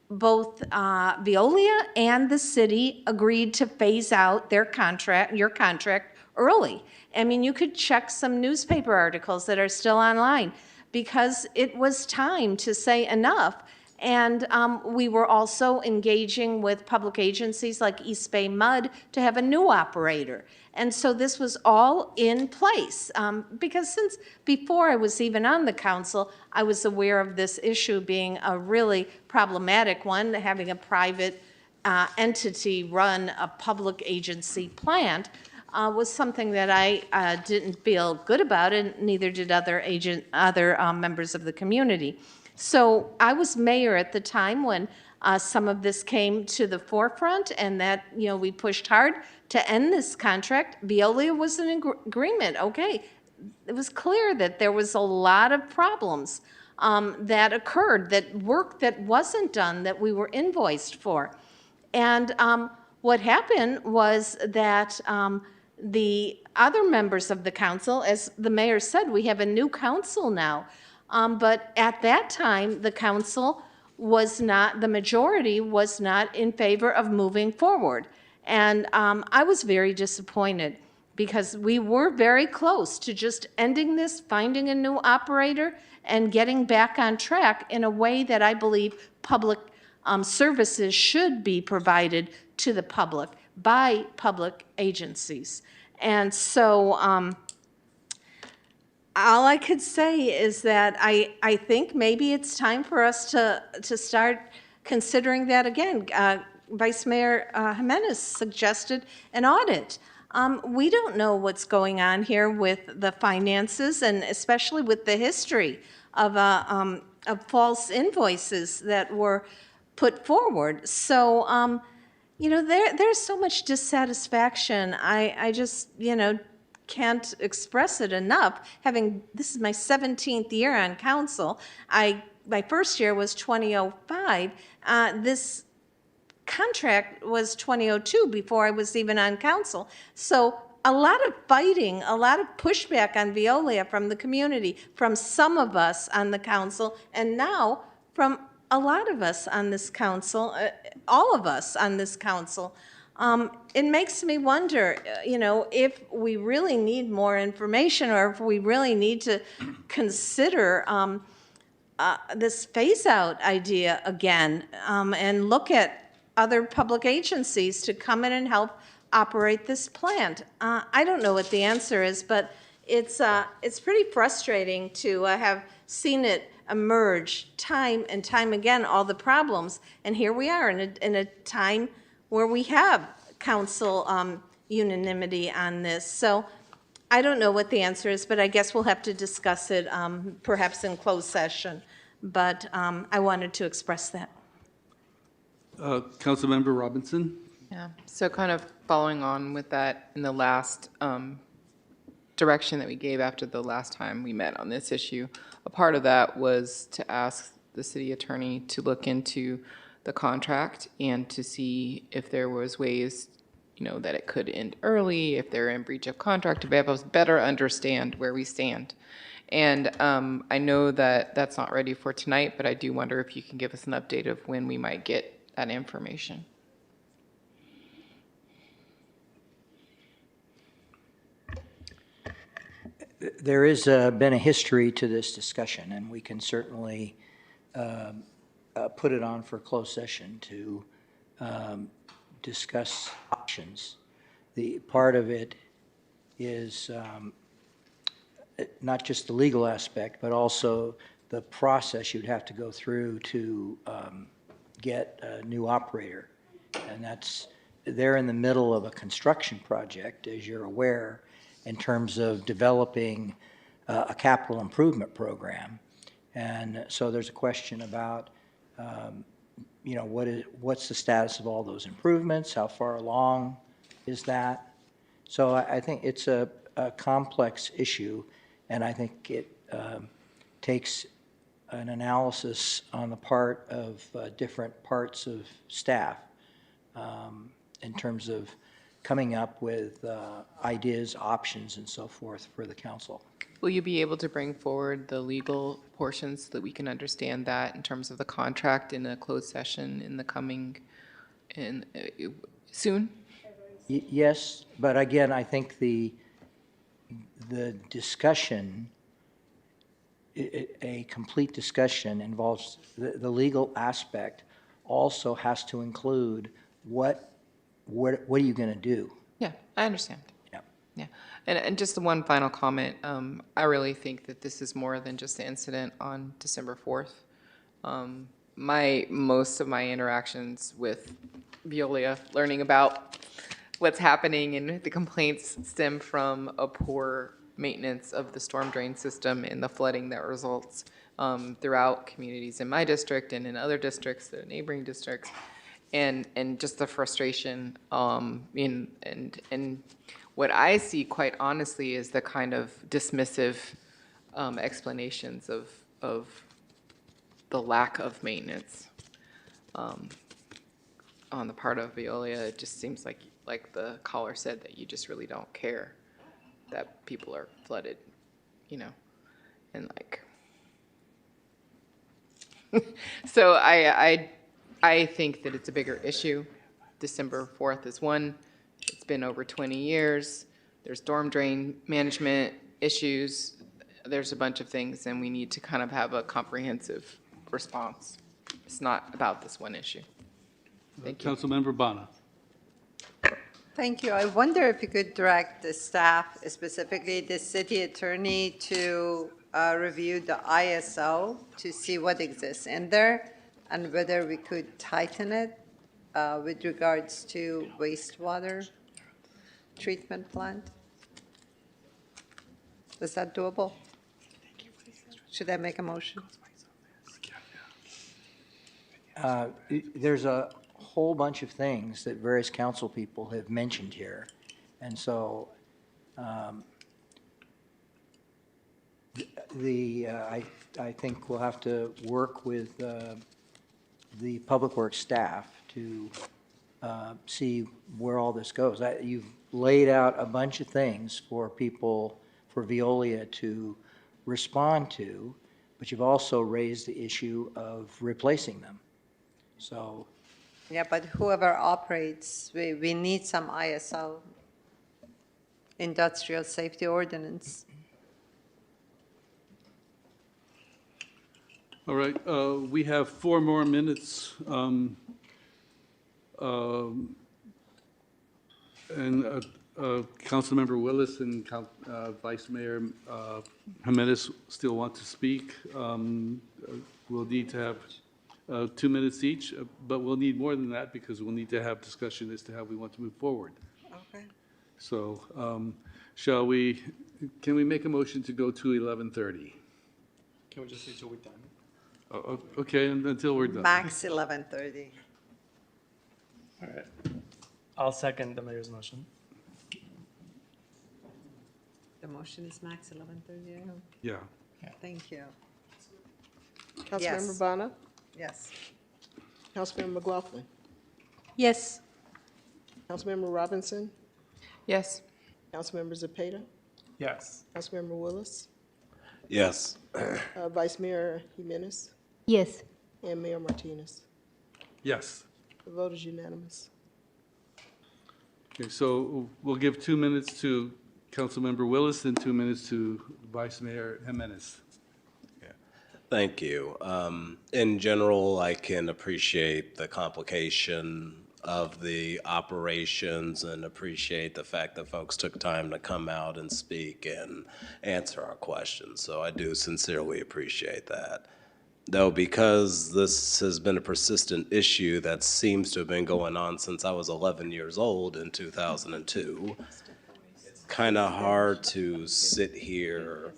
both Veolia and the city agreed to phase out your contract early. I mean, you could check some newspaper articles that are still online because it was time to say enough. And we were also engaging with public agencies like East Bay Mud to have a new operator. And so this was all in place because since before I was even on the council, I was aware of this issue being a really problematic one, having a private entity run a public agency plant. Was something that I didn't feel good about, and neither did other members of the community. So I was mayor at the time when some of this came to the forefront, and that we pushed hard to end this contract. Veolia was in agreement. Okay, it was clear that there was a lot of problems that occurred, that work that wasn't done, that we were invoiced for, and what happened was that. The other members of the council, as the mayor said, we have a new council now. But at that time, the council was not, the majority was not in favor of moving forward. And I was very disappointed because we were very close to just ending this, finding a new operator, and getting back on track in a way that I believe public services should be provided to the public by public agencies. And so all I could say is that I think maybe it's time for us to start considering that again. Vice Mayor Jimenez suggested an audit. We don't know what's going on here with the finances and especially with the history of false invoices that were put forward. So, there's so much dissatisfaction. I just, can't express it enough. This is my 17th year on council. My first year was 2005. This contract was 2002 before I was even on council. So a lot of fighting, a lot of pushback on Veolia from the community, from some of us on the council, and now from a lot of us on this council, all of us on this council. It makes me wonder, if we really need more information, or if we really need to consider this phase-out idea again, and look at other public agencies to come in and help operate this plant. I don't know what the answer is, but it's pretty frustrating to have seen it emerge time and time again, all the problems. And here we are in a time where we have council unanimity on this. So I don't know what the answer is, but I guess we'll have to discuss it perhaps in closed session. But I wanted to express that. Councilmember Robinson? Yeah, so kind of following on with that, in the last direction that we gave after the last time we met on this issue, a part of that was to ask the city attorney to look into the contract and to see if there was ways, that it could end early, if they're in breach of contract, to be able to better understand where we stand. And I know that that's not ready for tonight, but I do wonder if you can give us an update of when we might get that information. There has been a history to this discussion, and we can certainly put it on for a closed session to discuss options. The part of it is not just the legal aspect, but also the process you'd have to go through to get a new operator. And they're in the middle of a construction project, as you're aware, in terms of developing a capital improvement program. And so there's a question about, what's the status of all those improvements? How far along is that? So I think it's a complex issue, and I think it takes an analysis on the part of different parts of staff in terms of coming up with ideas, options, and so forth for the council. Will you be able to bring forward the legal portions so that we can understand that in terms of the contract in a closed session in the coming, soon? Yes, but again, I think the discussion, a complete discussion involves the legal aspect, also has to include what are you going to do? Yeah, I understand. Yeah. Yeah, and just the one final comment, I really think that this is more than just the incident on December 4th. Most of my interactions with Veolia, learning about what's happening and the complaints stem from a poor maintenance of the storm drain system and the flooding that results throughout communities in my district and in other districts, the neighboring districts. And just the frustration, and what I see, quite honestly, is the kind of dismissive explanations of the lack of maintenance on the part of Veolia. It just seems like the caller said, that you just really don't care that people are flooded, and so I think that it's a bigger issue. December 4th is one. It's been over 20 years. There's storm drain management issues. There's a bunch of things, and we need to kind of have a comprehensive response. It's not about this one issue. Thank you. Councilmember Bonner. Thank you. I wonder if you could direct the staff, specifically the city attorney, to review the ISO to see what exists in there and whether we could tighten it with regards to wastewater treatment plant. Is that doable? Should I make a motion? There's a whole bunch of things that various council people have mentioned here. And so I think we'll have to work with the Public Works staff to see where all this goes. You've laid out a bunch of things for people, for Veolia to respond to, but you've also raised the issue of replacing them. So, Yeah, but whoever operates, we need some ISO, industrial safety ordinance. All right, we have 4 more minutes. And Councilmember Willis and Vice Mayor Jimenez still want to speak. We'll need to have 2 minutes each, but we'll need more than that because we'll need to have discussion as to how we want to move forward. Okay. So can we make a motion to go to 11:30? Can we just say till we're done? Okay, until we're done. Max 11:30. All right. I'll second the mayor's motion. The motion is max 11:30. Yeah. Thank you. Councilmember Yes. Bonner? Yes. Councilmember McLaughlin? Yes. Councilmember Robinson? Yes. Councilmember Zepeda? Yes. Councilmember Willis? Yes. Vice Mayor Jimenez? Yes. And Mayor Martinez? Yes. The vote is unanimous. Okay, so we'll give 2 minutes to Councilmember Willis and 2 minutes to Vice Mayor Jimenez. Thank you. In general, I can appreciate the complication of the operations and appreciate the fact that folks took time to come out and speak and answer our questions. So I do sincerely appreciate that. Though, because this has been a persistent issue that seems to have been going on since I was 11 years old in 2002, it's kind of hard to sit here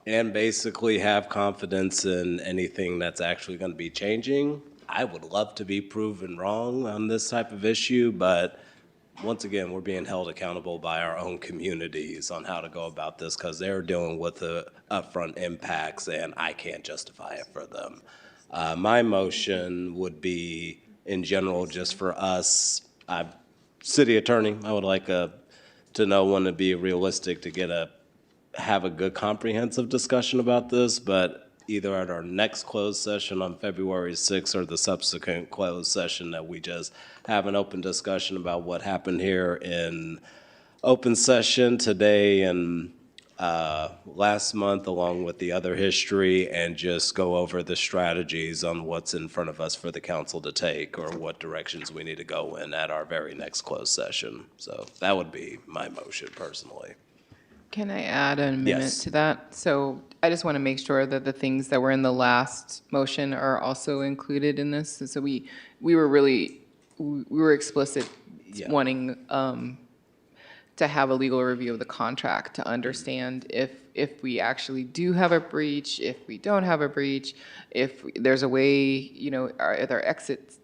and basically have confidence in anything that's actually going to be changing. I would love to be proven wrong on this type of issue, but once again, we're being held accountable by our own communities on how to go about this because they're dealing with the upfront impacts and I can't justify it for them. My motion would be, in general, just for us, city attorney, I would like to know when to be realistic to have a good comprehensive discussion about this, but either at our next closed session on February 6th or the subsequent closed session that we just have an open discussion about what happened here in open session today and last month, along with the other history, and just go over the strategies on what's in front of us for the council to take or what directions we need to go in at our very next closed session. So that would be my motion personally. Can I add a minute Yes. to that? So I just want to make sure that the things that were in the last motion are also included in this. So we were explicit Yeah. wanting to have a legal review of the contract to understand if we actually do have a breach, if we don't have a breach, if there's a way, are there exit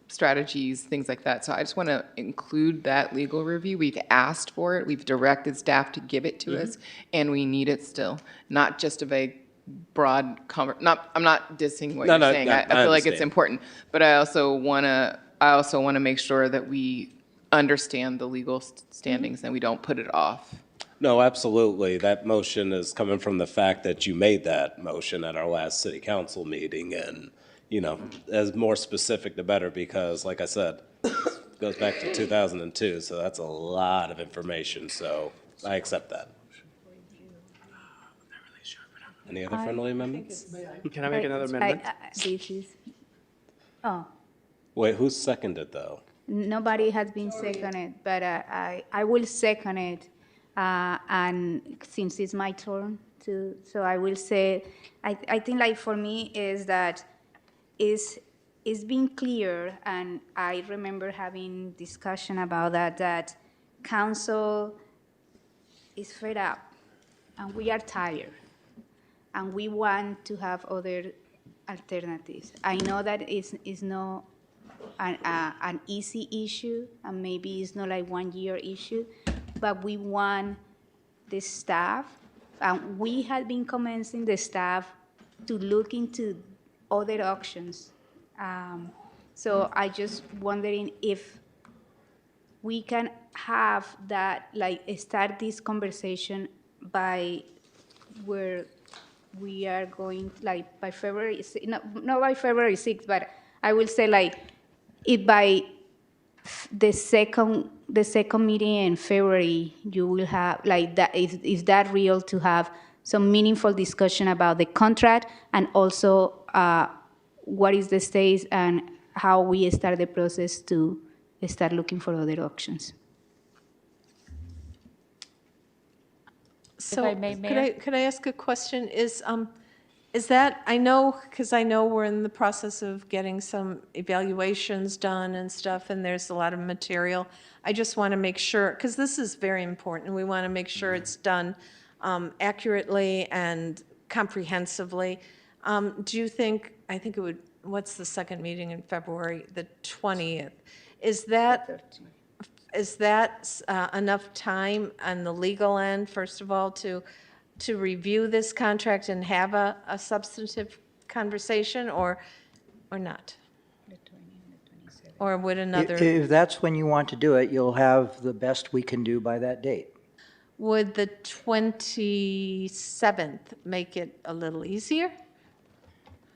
strategies, things like that. So I just want to include that legal review. We've asked for it. We've directed staff to give it to us, and we need it still, not just a vague, broad. I'm not dissing what you're saying. I feel like it's understand. important, but I also want to make sure that we understand the legal standings and we don't put it off. No, absolutely. That motion is coming from the fact that you made that motion at our last city council meeting, and as more specific, the better, because like I said, it goes back to 2002, so that's a lot of information, so I accept that. Any other friendly amendments? Can I make another amendment? This is, oh, Wait, who seconded though? nobody has been seconded, but I will second it. And since it's my turn so I will say, I think like for me is that it's been clear, and I remember having discussion about that council is fed up, and we are tired, and we want to have other alternatives. I know that it's not an easy issue, and maybe it's not like 1 year issue, but we want the staff, and we have been convincing the staff to look into other options So I just wondering if we can have that, like, start this conversation by where we are going, like, by February, not by February 6th, but I will say, like, if by the second meeting in February, you will have, like, that, is that real to have some meaningful discussion about the contract, and also what is the stage and how we start the process to start looking for other options. So, I may, Mayor? could I ask a question? Is that, I know, because I know we're in the process of getting some evaluations done and stuff, and there's a lot of material. I just want to make sure, because this is very important, we want to make sure it's done accurately and comprehensively. Do you think, I think it would, what's the second meeting in February? The 20th. Is that enough time on the legal end, first of all, to review this contract and have a substantive conversation, or not? Or would another, If that's when you want to do it, you'll have the best we can do by that date. would the 27th make it a little easier?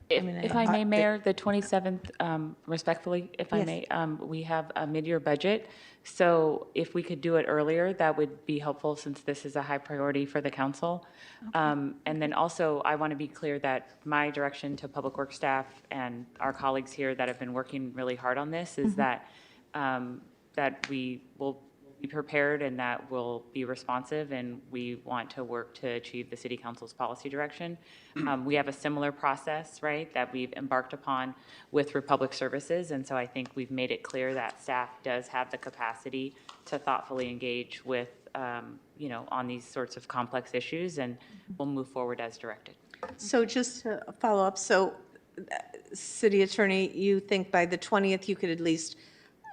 If I may, Mayor, the 27th, respectfully, if I Yes. may, we have a mid-year budget. So if we could do it earlier, that would be helpful, since this is a high priority for the council. And then also, I want to be clear that my direction to Public Works staff and our colleagues here that have been working really hard on this is that we will be prepared and that we'll be responsive, and we want to work to achieve the city council's policy direction. We have a similar process, right, that we've embarked upon with Republic Services, and so I think we've made it clear that staff does have the capacity to thoughtfully engage with, on these sorts of complex issues, and we'll move forward as directed. So just to follow up, so City Attorney, you think by the 20th you could at least,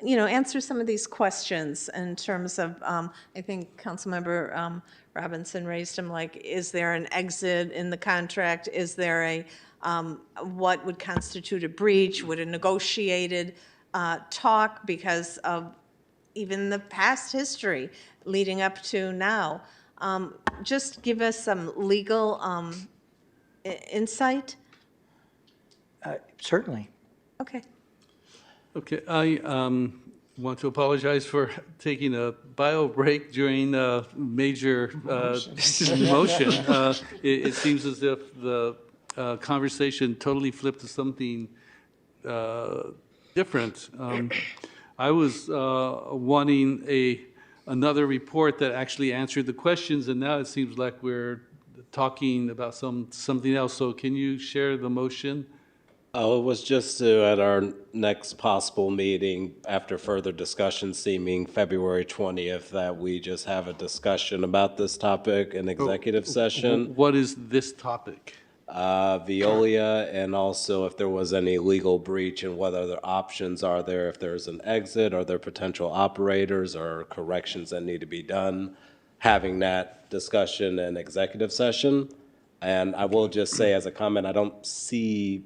answer some of these questions in terms of, I think Councilmember Robinson raised them, like, is there an exit in the contract? Is there a, what would constitute a breach? Would a negotiated talk, because of even the past history leading up to now? Just give us some legal insight. Certainly. Okay. Okay, I want to apologize for taking a bio break during a major motion. It seems as if the conversation totally flipped to something different. I was wanting another report that actually answered the questions, and now it seems like we're talking about something else. So can you share the motion? Oh, it was just to, at our next possible meeting, after further discussion, seeming February 20th, that we just have a discussion about this topic in executive session. What is this topic? Veolia, and also if there was any legal breach and what other options are there, if there's an exit, are there potential operators or corrections that need to be done, having that discussion in executive session. And I will just say as a comment, I don't see,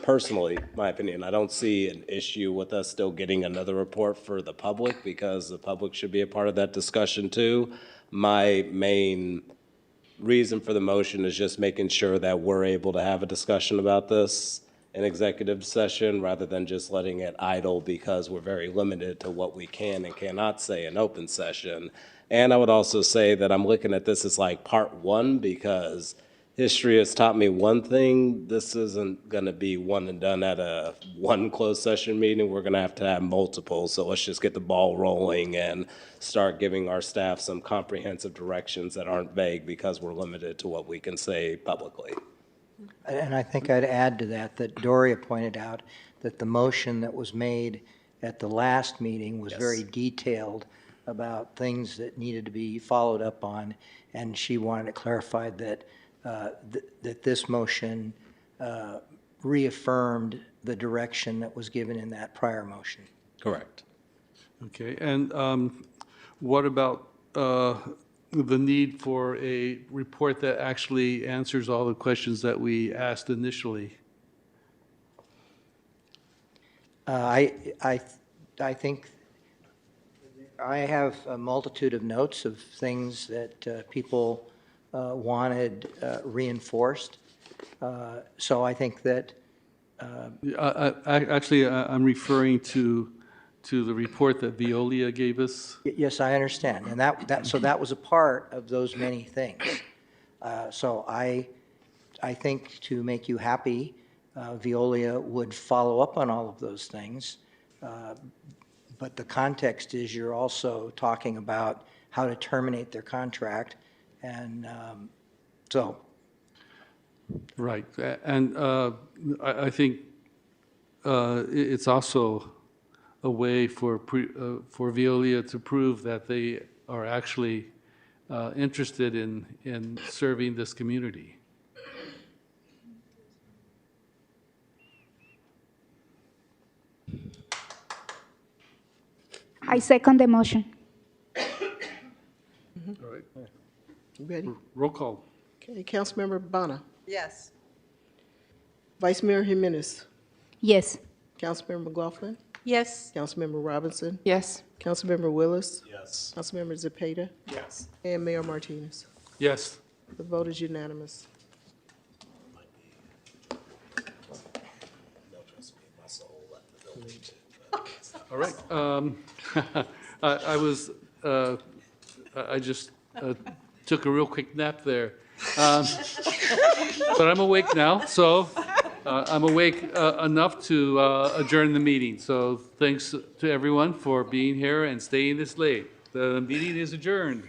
personally, my opinion, I don't see an issue with us still getting another report for the public, because the public should be a part of that discussion too. My main reason for the motion is just making sure that we're able to have a discussion about this in executive session rather than just letting it idle, because we're very limited to what we can and cannot say in open session. And I would also say that I'm looking at this as like part one, because history has taught me one thing: this isn't going to be one and done at a one closed session meeting. We're going to have multiple. So let's just get the ball rolling and start giving our staff some comprehensive directions that aren't vague, because we're limited to what we can say publicly. And I think I'd add to that, that Doria pointed out that the motion that was made at the last meeting was very detailed about things that needed to be followed up on, and she wanted it clarified that that this motion reaffirmed the direction that was given in that prior motion. Correct. Okay, and what about the need for a report that actually answers all the questions that we asked initially? I think I have a multitude of notes of things that people wanted reinforced. So I think that Actually, I'm referring to the report that Veolia gave us. yes, I understand, and so that was a part of those many things. So I think to make you happy, Veolia would follow up on all of those things. But the context is you're also talking about how to terminate their contract, and so. Right, and I think it's also a way for Veolia to prove that they are actually interested in serving this community. I second the motion. All right, You ready? roll call. Okay, Councilmember Bonner. Yes. Vice Mayor Jimenez. Yes. Councilmember McLaughlin. Yes. Councilmember Robinson. Yes. Councilmember Willis. Yes. Councilmember Zepeda. Yes. And Mayor Martinez. Yes. The vote is unanimous. All right. I just took a real quick nap there. But I'm awake now, so I'm awake enough to adjourn the meeting. So thanks to everyone for being here and staying this late. The meeting is adjourned.